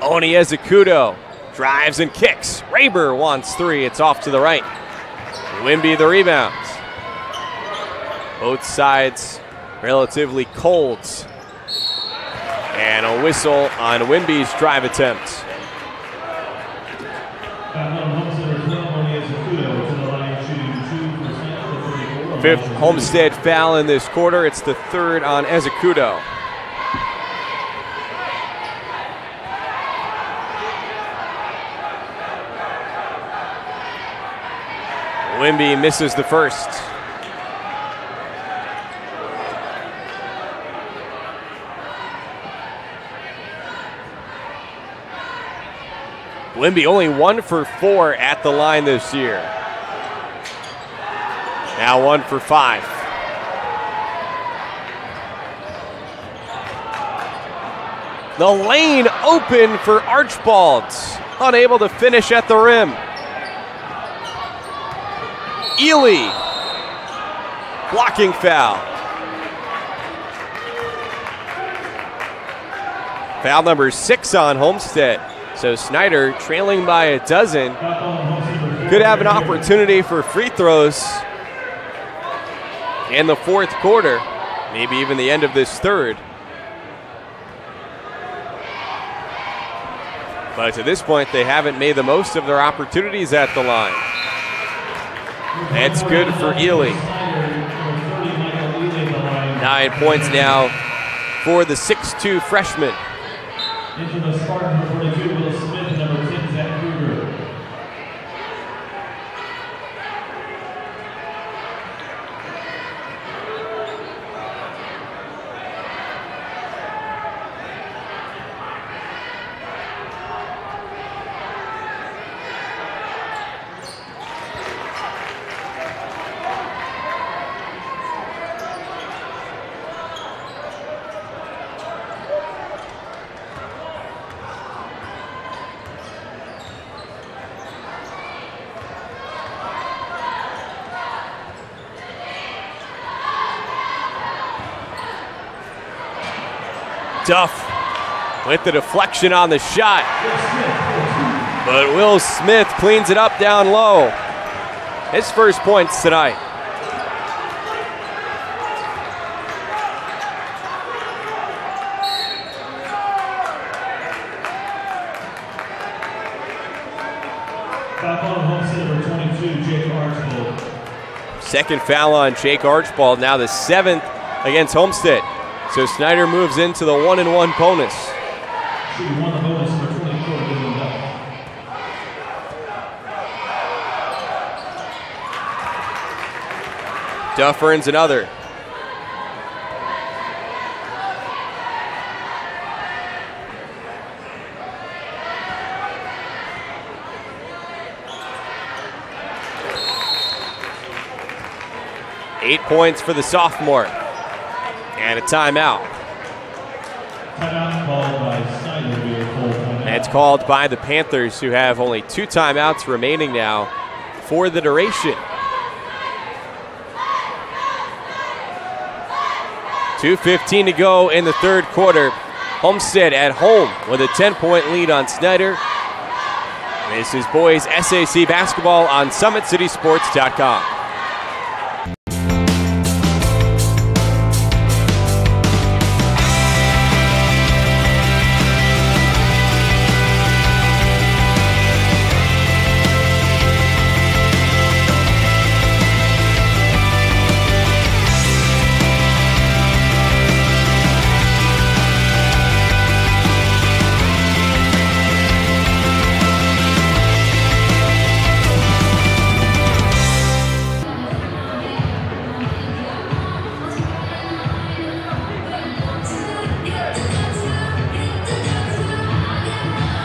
Oni Ezekudo drives and kicks. Raber wants three. It's off to the right. Wimby the rebound. Both sides relatively cold. And a whistle on Wimby's drive attempt. Fifth Homestead foul in this quarter. It's the third on Ezekudo. Wimby misses the first. Wimby only 1 for 4 at the line this year. Now 1 for 5. The lane open for Archibald. Unable to finish at the rim. Ely. Blocking foul. Foul number 6 on Homestead. So Snider trailing by a dozen. Could have an opportunity for free throws in the fourth quarter. Maybe even the end of this third. But to this point, they haven't made the most of their opportunities at the line. That's good for Ely. 9 points now for the 6'2 freshman. Into the Spartan number 42, Will Smith, number 10, Zach Kruger. Duff with the deflection on the shot. But Will Smith cleans it up down low. His first points tonight. Foul on Homestead, number 22, Jake Archibald. Second foul on Jake Archibald, now the 7th against Homestead. So Snider moves into the 1-and-1 bonus. She won the bonus for 24, Dylan Duff. Duff earns another. Eight points for the sophomore. And a timeout. Timeout called by Snider. That's called by the Panthers, who have only 2 timeouts remaining now for the duration. 2:15 to go in the third quarter. Homestead at home with a 10-point lead on Snider. This is boys SAC basketball on SummitCitySports.com.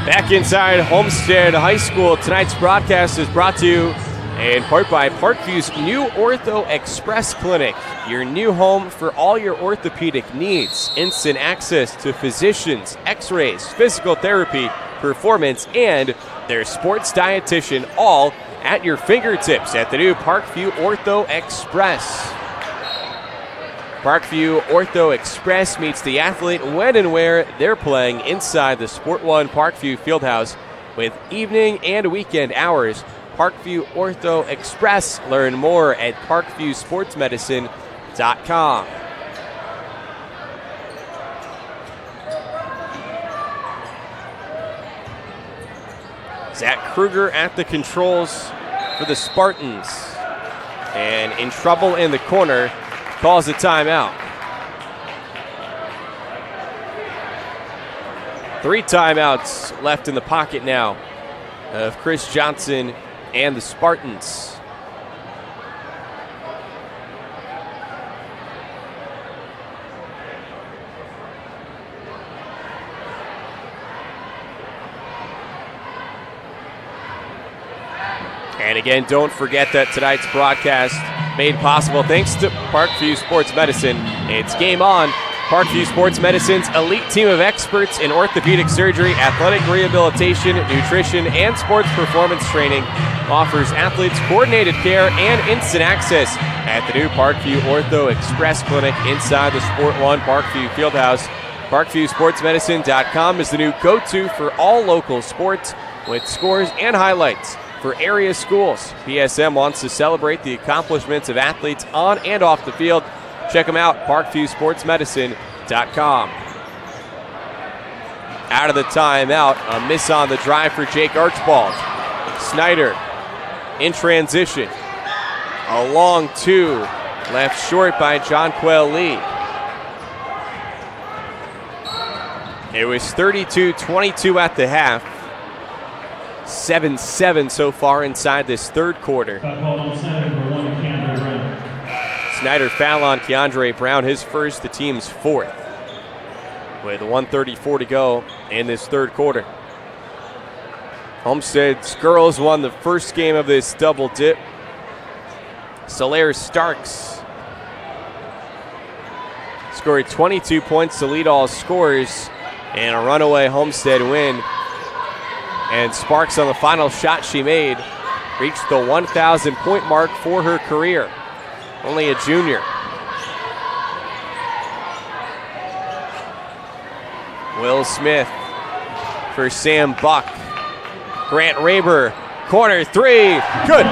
Back inside Homestead High School, tonight's broadcast is brought to you in part by Parkview's new Ortho Express Clinic, your new home for all your orthopedic needs. Instant access to physicians, x-rays, physical therapy, performance, and their sports dietitian, all at your fingertips at the new Parkview Ortho Express. Parkview Ortho Express meets the athlete when and where they're playing inside the Sport One Parkview Fieldhouse with evening and weekend hours. Parkview Ortho Express. Learn more at parkviewsportsmedicine.com. Zach Kruger at the controls for the Spartans. And in trouble in the corner. Calls a timeout. 3 timeouts left in the pocket now of Chris Johnson and the Spartans. And again, don't forget that tonight's broadcast made possible thanks to Parkview Sports Medicine. It's game on. Parkview Sports Medicine's elite team of experts in orthopedic surgery, athletic rehabilitation, nutrition, and sports performance training offers athletes coordinated care and instant access at the new Parkview Ortho Express Clinic inside the Sport One Parkview Fieldhouse. ParkviewSportsMedicine.com is the new go-to for all local sports with scores and highlights for area schools. PSM wants to celebrate the accomplishments of athletes on and off the field. Check them out, ParkviewSportsMedicine.com. Out of the timeout, a miss on the drive for Jake Archibald. Snider in transition. A long two, left short by Jonquel Lee. It was 32-22 at the half. 7-7 so far inside this third quarter. Snider foul on Keandre Brown, his first, the team's fourth. With 1:34 to go in this third quarter. Homestead's girls won the first game of this double dip. Solaire Starks scored 22 points to lead all scorers in a runaway Homestead win. And Sparks, on the final shot she made, reached the 1,000 point mark for her career. Only a junior. Will Smith for Sam Buck. Grant Raber, corner three, good.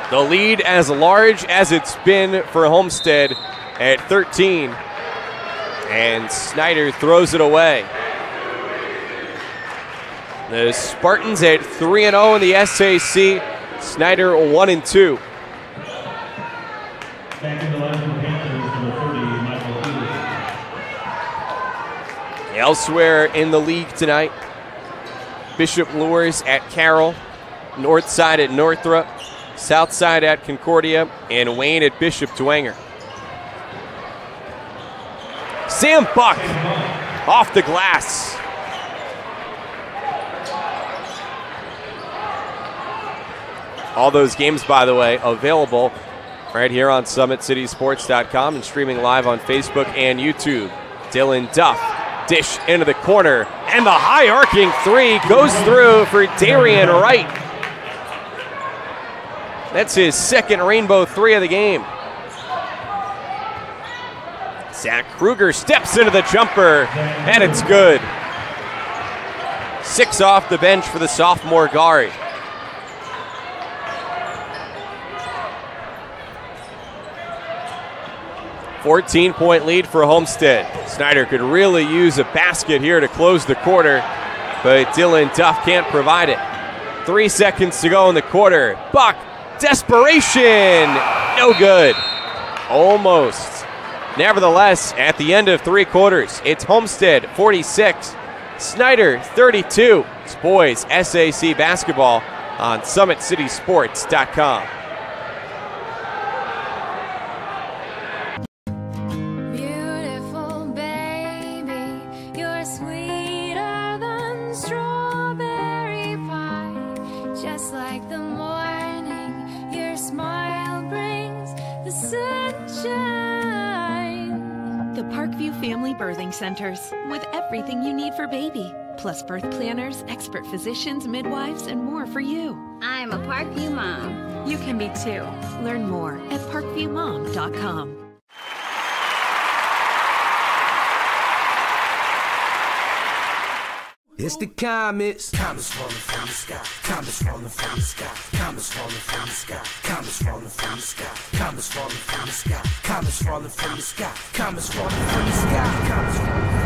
The lead as large as it's been for Homestead at 13. And Snider throws it away. The Spartans at 3-0 in the SAC. Snider 1-2. Elsewhere in the league tonight, Bishop Lures at Carroll, Northside at Northrop, Southside at Concordia, and Wayne at Bishop Dwenger. Sam Buck off the glass. All those games, by the way, available right here on SummitCitySports.com and streaming live on Facebook and YouTube. Dylan Duff, dish into the corner, and the high arcing three goes through for Darian Wright. That's his second rainbow three of the game. Zach Kruger steps into the jumper, and it's good. 6 off the bench for the sophomore guard. $14-point lead for Homestead. Snider could really use a basket here to close the quarter, but Dylan Duff can't provide it. 3 seconds to go in the quarter. Buck, desperation, no good. Almost. Nevertheless, at the end of 3 quarters, it's Homestead 46, Snider 32. It's boys SAC basketball on SummitCitySports.com. Family Birthing Centers, with everything you need for baby, plus birth planners, expert physicians, midwives, and more for you. I'm a Parkview mom. You can be too. Learn more at parkviewmom.com. It's the comets. Comets falling from the sky. Comets falling from the sky. Comets falling from the sky. Comets falling from the sky. Comets falling from the sky. Comets falling from the sky. Comets falling from the sky. Comets falling from the sky.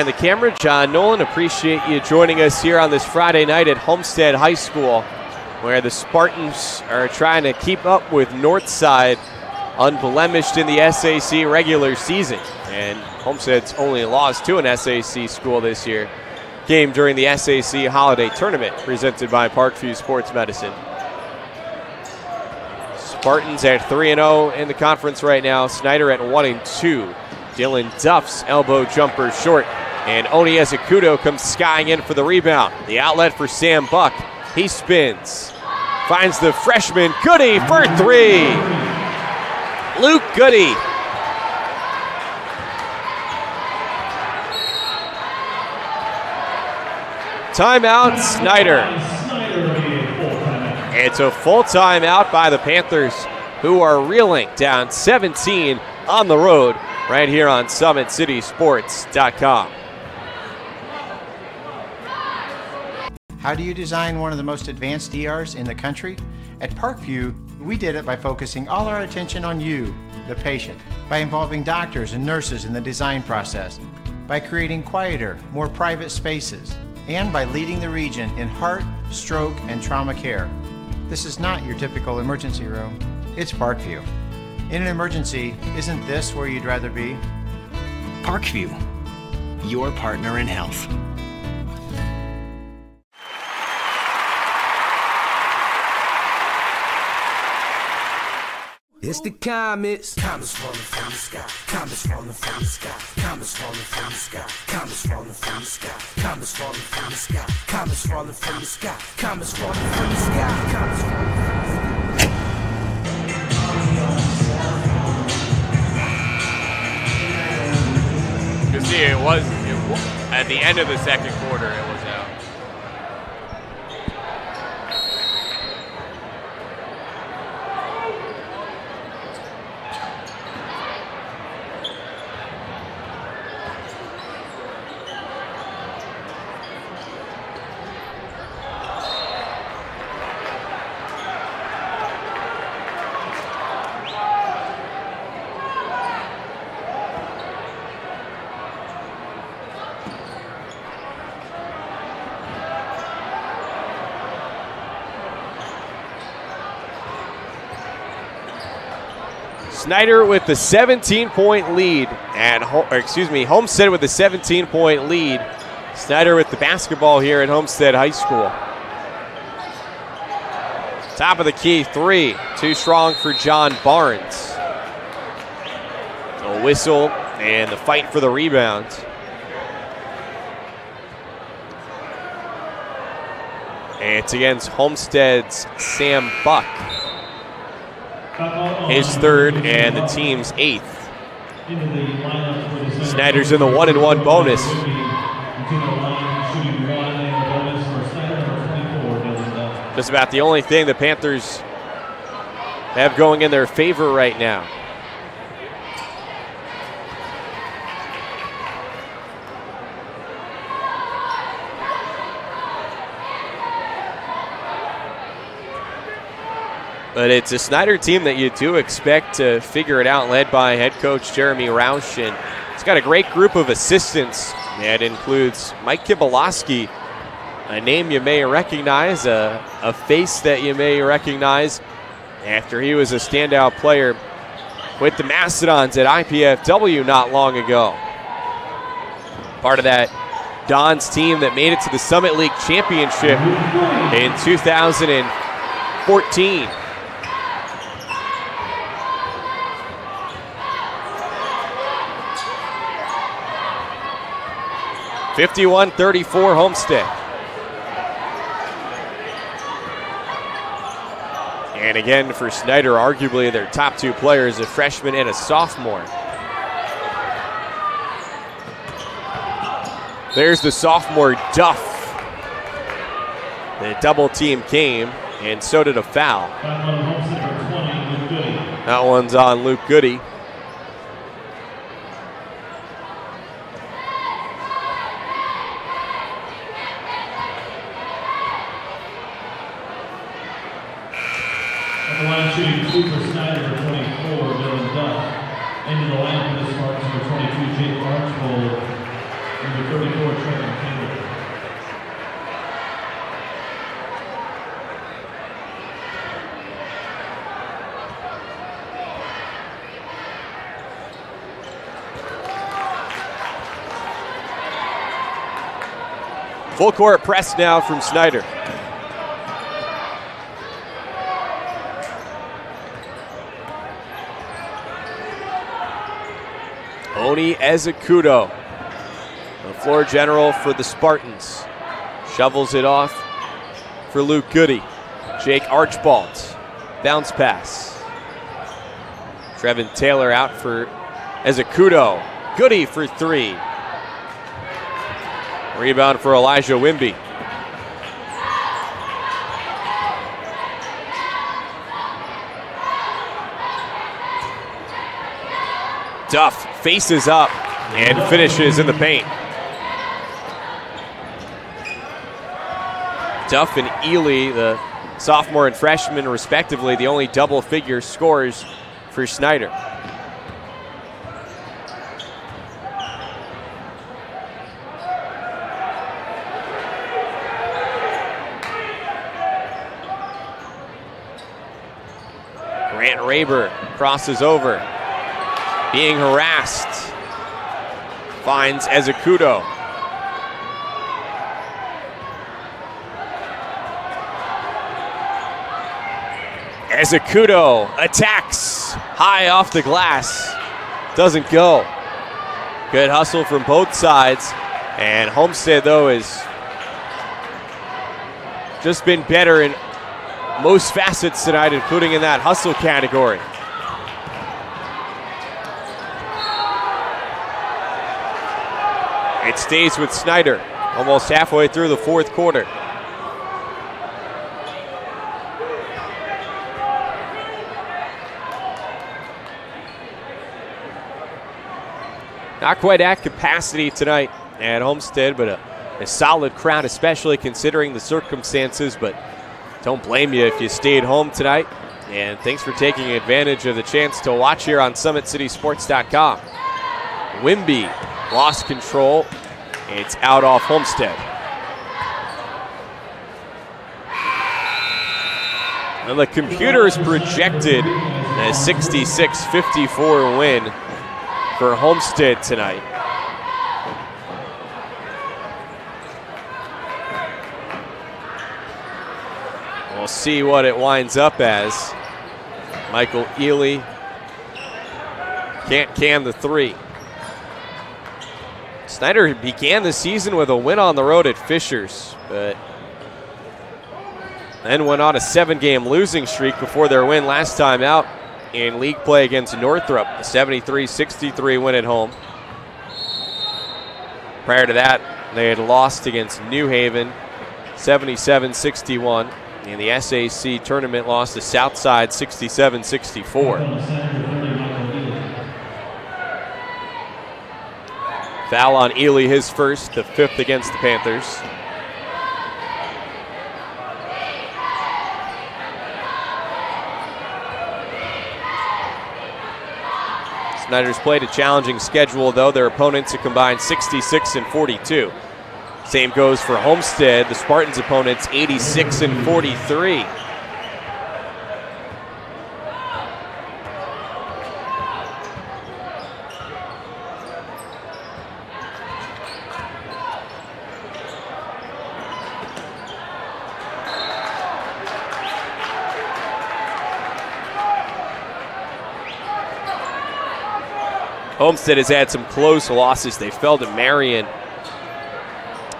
And the camera, John Nolan, appreciate you joining us here on this Friday night at Homestead High School, where the Spartans are trying to keep up with Northside, unblemished in the SAC regular season. And Homestead's only lost to an SAC school this year. Game during the SAC Holiday Tournament presented by Parkview Sports Medicine. Spartans at 3-0 in the conference right now. Snider at 1-2. Dylan Duff's elbow jumper short. And Oni Ezekudo comes skying in for the rebound. The outlet for Sam Buck. He spins. Finds the freshman Goody for three. Luke Goody. Timeout, Snider. It's a full timeout by the Panthers, who are reeling down 17 on the road right here on SummitCitySports.com. How do you design one of the most advanced ERs in the country? At Parkview, we did it by focusing all our attention on you, the patient, by involving doctors and nurses in the design process, by creating quieter, more private spaces, and by leading the region in heart, stroke, and trauma care. This is not your typical emergency room. It's Parkview. In an emergency, isn't this where you'd rather be? Parkview, your partner in health. It's the comets. Comets falling from the sky. Comets falling from the sky. Comets falling from the sky. Comets falling from the sky. Comets falling from the sky. Comets falling from the sky. Comets falling from the sky. Comets falling from the sky. You see, it was at the end of the second quarter, it was out. Snider with the 17-point lead, and Homestead with the 17-point lead. Snider with the basketball here at Homestead High School. Top of the key three, too strong for John Barnes. A whistle and the fight for the rebound. And it's against Homestead's Sam Buck. His third and the team's eighth. Snider's in the 1-1 bonus. Just about the only thing the Panthers have going in their favor right now. But it's a Snider team that you do expect to figure it out, led by head coach Jeremy Roush. And it's got a great group of assistants. That includes Mike Kibalowski, a name you may recognize, a face that you may recognize after he was a standout player with the Mastodons at IPFW not long ago. Part of that Dons team that made it to the Summit League Championship in 2014. 51-34 Homestead. And again for Snider, arguably their top two players, a freshman and a sophomore. There's the sophomore Duff. The double team came, and so did a foul. That one's on Luke Goody. The line shooting two for Snider, number 24, Dylan Duff. Into the line for the Spartans, number 22, Jake Archbold. Number 34, Trevor Taylor. Full court press now from Snider. Oni Ezekudo, the floor general for the Spartans. Shovels it off for Luke Goody. Jake Archibald, bounce pass. Trevin Taylor out for Ezekudo. Goody for three. Rebound for Elijah Wimby. Duff faces up and finishes in the paint. Duff and Ely, the sophomore and freshman respectively, the only double-figure scorers for Snider. Grant Raber crosses over, being harassed, finds Ezekudo. Ezekudo attacks high off the glass, doesn't go. Good hustle from both sides, and Homestead though has just been better in most facets tonight, including in that hustle category. It stays with Snider almost halfway through the fourth quarter. Not quite at capacity tonight at Homestead, but a solid crowd, especially considering the circumstances. But don't blame you if you stayed home tonight. And thanks for taking advantage of the chance to watch here on SummitCitySports.com. Wimby lost control. It's out off Homestead. And the computer's projected a 66-54 win for Homestead tonight. We'll see what it winds up as. Michael Ely can't can the three. Snider began the season with a win on the road at Fishers, but then went on a 7-game losing streak before their win last time out in league play against Northrop, a 73-63 win at home. Prior to that, they had lost against New Haven, 77-61. In the SAC tournament, lost to Southside, 67-64. Foul on Ely, his first, the fifth against the Panthers. Snider's played a challenging schedule, though. Their opponents have combined 66 and 42. Same goes for Homestead. The Spartans' opponents 86 and 43. Homestead has had some close losses. They fell to Marion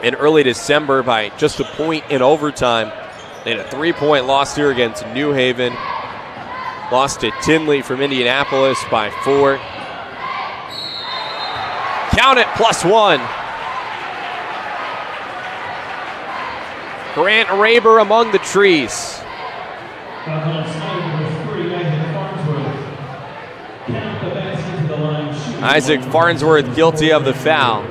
in early December by just a point in overtime. They had a 3-point loss here against New Haven. Lost to Tinley from Indianapolis by 4. Count it, +1. Grant Raber among the trees. Isaac Farnsworth guilty of the foul.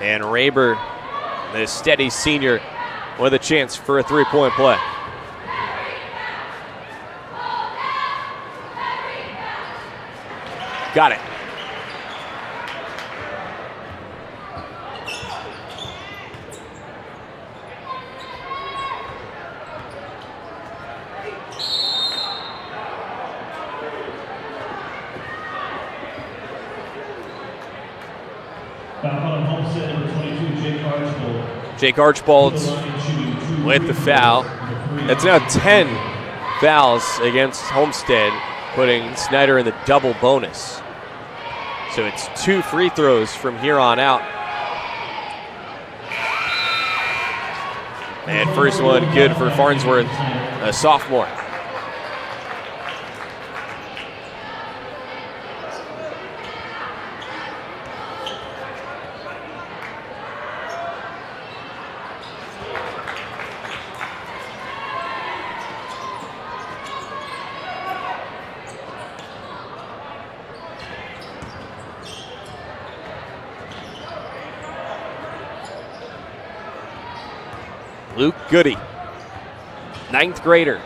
And Raber, the steady senior, with a chance for a 3-point play. Got it. Foul on Homestead, number 22, Jake Archibald. Jake Archibald with the foul. That's now 10 fouls against Homestead, putting Snider in the double bonus. So it's 2 free throws from here on out. And first one good for Farnsworth, a sophomore. Luke Goody, 9th grader.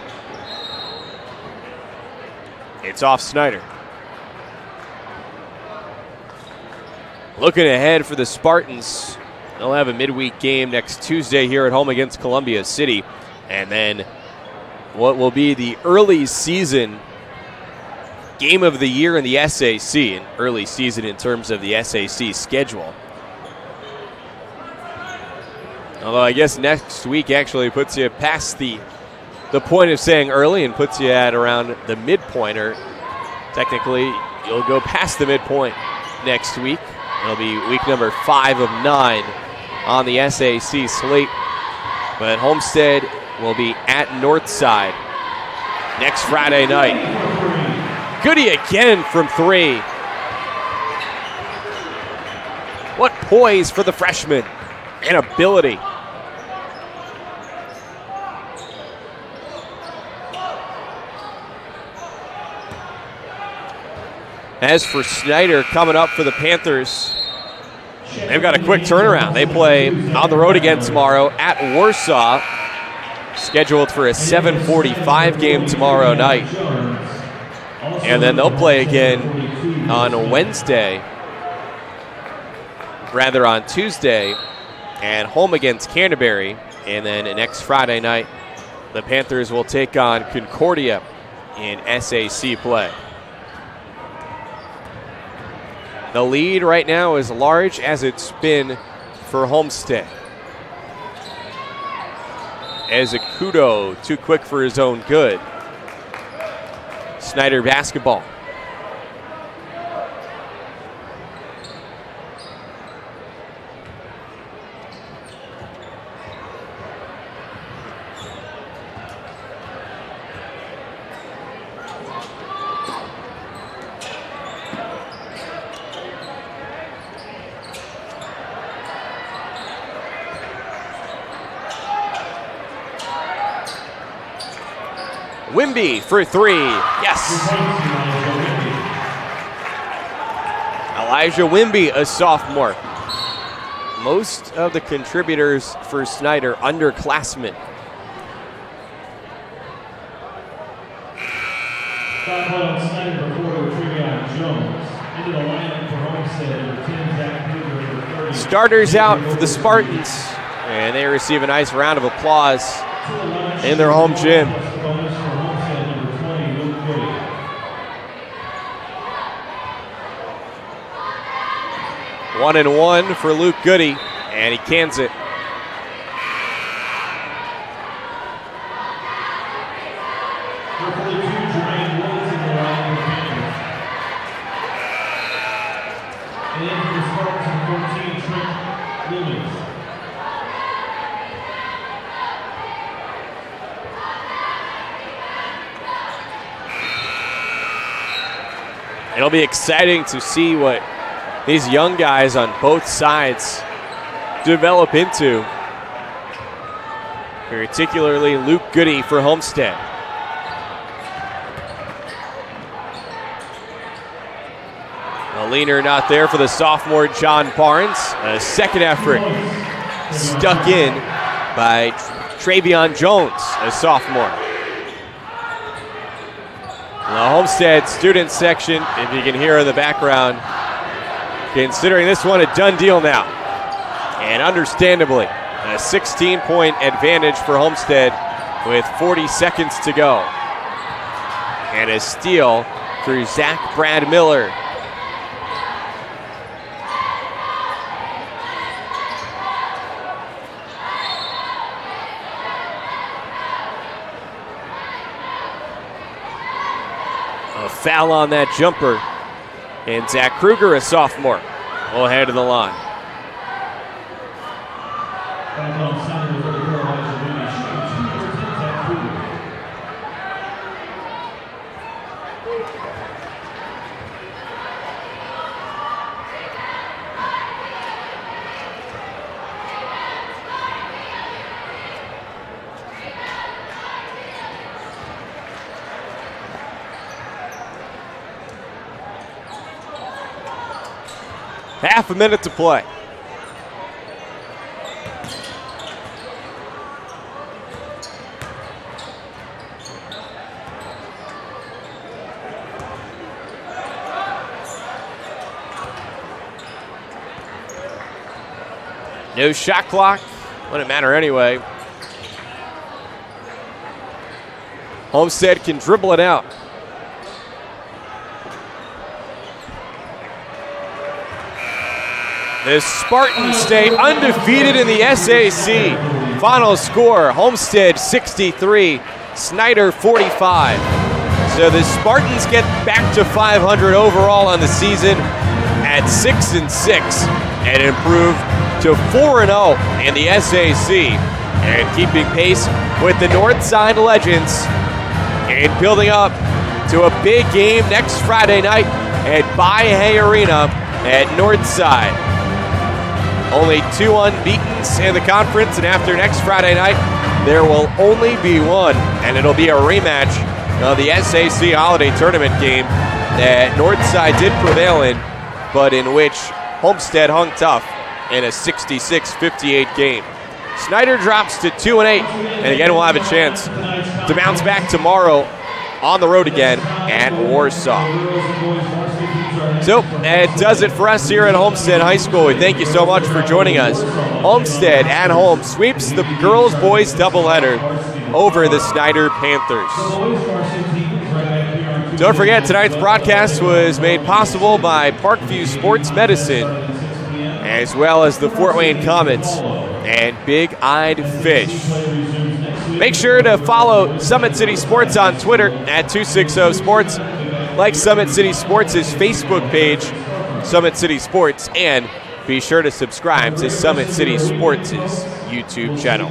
It's off Snider. Looking ahead for the Spartans, they'll have a midweek game next Tuesday here at home against Columbia City. And then what will be the early season game of the year in the SAC, an early season in terms of the SAC schedule. Although I guess next week actually puts you past the point of saying early and puts you at around the midpoint, or technically you'll go past the midpoint next week. It'll be week number 5 of 9 on the SAC slate. But Homestead will be at Northside next Friday night. Goody again from 3. What poise for the freshman and ability. As for Snider coming up for the Panthers, they've got a quick turnaround. They play on the road again tomorrow at Warsaw, scheduled for a 7:45 game tomorrow night. And then they'll play again on Wednesday, rather on Tuesday, and home against Canterbury. And then next Friday night, the Panthers will take on Concordia in SAC play. The lead right now is large as it's been for Homestead. As Akudo too quick for his own good. Snider basketball. Wimby for 3. Yes. Elijah Wimby, a sophomore. Most of the contributors for Snider underclassmen. Starters out for the Spartans, and they receive a nice round of applause in their home gym. One and one for Luke Goody, and he cans it. It'll be exciting to see what these young guys on both sides develop into, particularly Luke Goody for Homestead. A leaner not there for the sophomore John Barnes. A second effort stuck in by Travion Jones, a sophomore. The Homestead student section, if you can hear in the background, considering this one a done deal now. And understandably, a 16-point advantage for Homestead with 40 seconds to go. And a steal through Zach Brad Miller. foul on that jumper. And Zach Kruger, a sophomore, will head to the line. Half a minute to play. No shot clock. Wouldn't matter anyway. Homestead can dribble it out. The Spartans stay undefeated in the SAC. Final score, Homestead 63, Snider 45. So the Spartans get back to 500 overall on the season at 6-6 and improve to 4-0 in the SAC, and keeping pace with the Northside Legends and building up to a big game next Friday night at Hay Arena at Northside. Only 2 unbeatens in the conference, and after next Friday night, there will only be one, and it'll be a rematch of the SAC Holiday Tournament game that Northside did prevail in, but in which Homestead hung tough in a 66-58 game. Snider drops to 2-8, and again we'll have a chance to bounce back tomorrow on the road again at Warsaw. So that does it for us here at Homestead High School. We thank you so much for joining us. Homestead at home sweeps the girls-boys doubleheader over the Snider Panthers. Don't forget, tonight's broadcast was made possible by Parkview Sports Medicine, as well as the Fort Wayne Comets and Big Eyed Fish. Make sure to follow Summit City Sports on Twitter at 260 Sports. Like Summit City Sports' Facebook page, Summit City Sports, and be sure to subscribe to Summit City Sports' YouTube channel.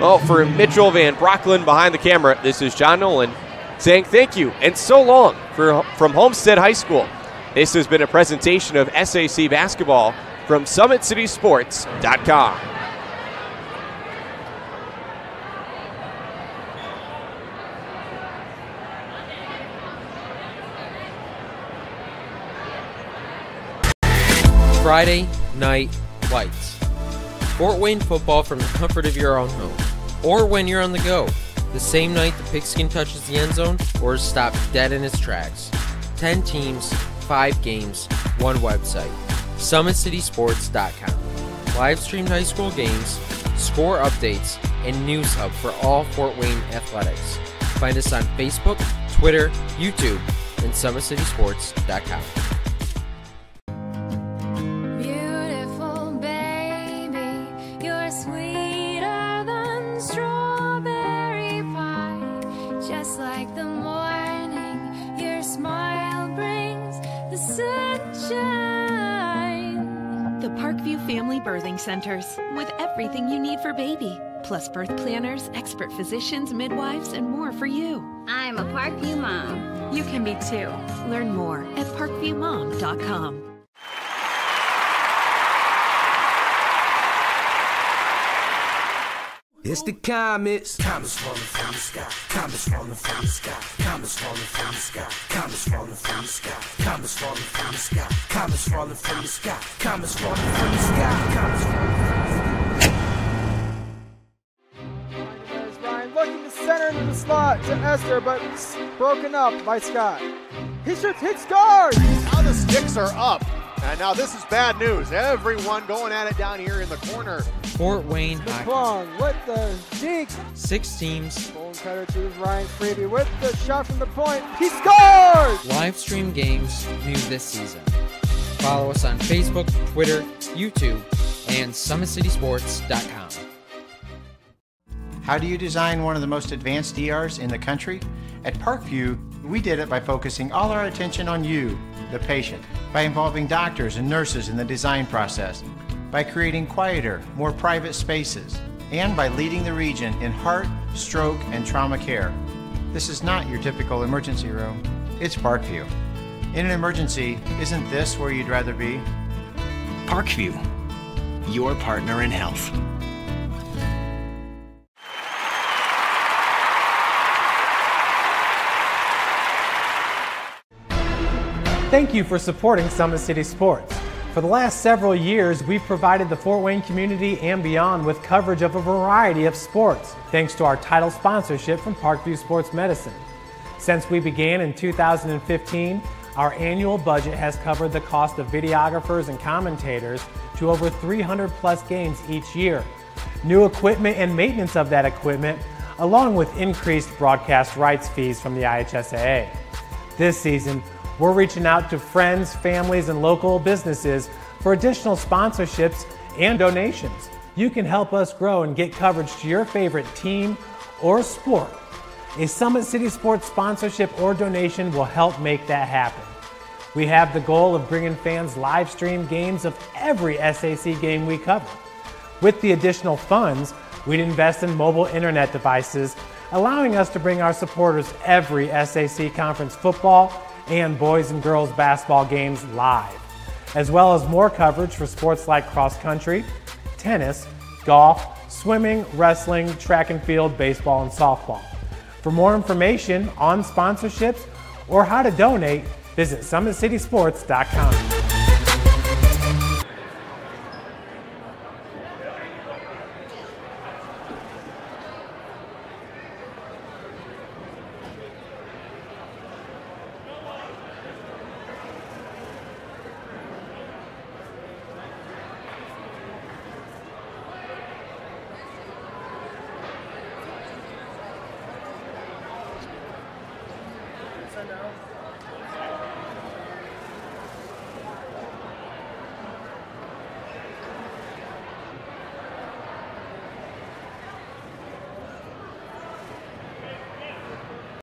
Well, for Mitchell Van Brocklin behind the camera, this is John Nolan saying thank you and so long from Homestead High School. This has been a presentation of SAC basketball from SummitCitySports.com. Friday Night Lights. Fort Wayne football from the comfort of your own home, or when you're on the go, the same night the pigskin touches the end zone or is stopped dead in its tracks. 10 teams, 5 games, 1 website. SummitCitySports.com. Live streamed high school games, score updates, and news hub for all Fort Wayne athletics. Find us on Facebook, Twitter, YouTube, and SummitCitySports.com. Family Birthing Centers, with everything you need for baby, plus birth planners, expert physicians, midwives, and more for you. I'm a Parkview mom. You can be too. Learn more at parkviewmom.com. It's the comets. Comets falling from the sky. Comets falling from the sky. Comets falling from the sky. Comets falling from the sky. Comets falling from the sky. Comets falling from the sky. Comets falling from the sky. Comets falling from the sky. There's Ryan looking to center into the slot to Esther, but broken up by Scott. He shoots, hits, scores! Now the sticks are up. And now this is bad news. Everyone going at it down here in the corner. Fort Wayne hockey. McClung with the deke. 6 teams. Bone cutter to Ryan Freeby with the shot from the point. He scores! Live stream games new this season. Follow us on Facebook, Twitter, YouTube, and SummitCitySports.com. How do you design one of the most advanced ERs in the country? At Parkview, We did it by focusing all our attention on you, the patient, by involving doctors and nurses in the design process, by creating quieter, more private spaces, and by leading the region in heart, stroke, and trauma care. This is not your typical emergency room. It's Parkview. In an emergency, isn't this where you'd rather be? Parkview, your partner in health. Thank you for supporting Summit City Sports. For the last several years, we've provided the Fort Wayne community and beyond with coverage of a variety of sports, thanks to our title sponsorship from Parkview Sports Medicine. Since we began in 2015, our annual budget has covered the cost of videographers and commentators to over 300 plus games each year. New equipment and maintenance of that equipment, along with increased broadcast rights fees from the IHSAA. This season, we're reaching out to friends, families, and local businesses for additional sponsorships and donations. You can help us grow and get coverage to your favorite team or sport. A Summit City Sports sponsorship or donation will help make that happen. We have the goal of bringing fans live stream games of every SAC game we cover. With the additional funds, we'd invest in mobile internet devices, allowing us to bring our supporters every SAC conference football and boys and girls basketball games live, as well as more coverage for sports like cross country, tennis, golf, swimming, wrestling, track and field, baseball, and softball. For more information on sponsorships or how to donate, visit SummitCitySports.com.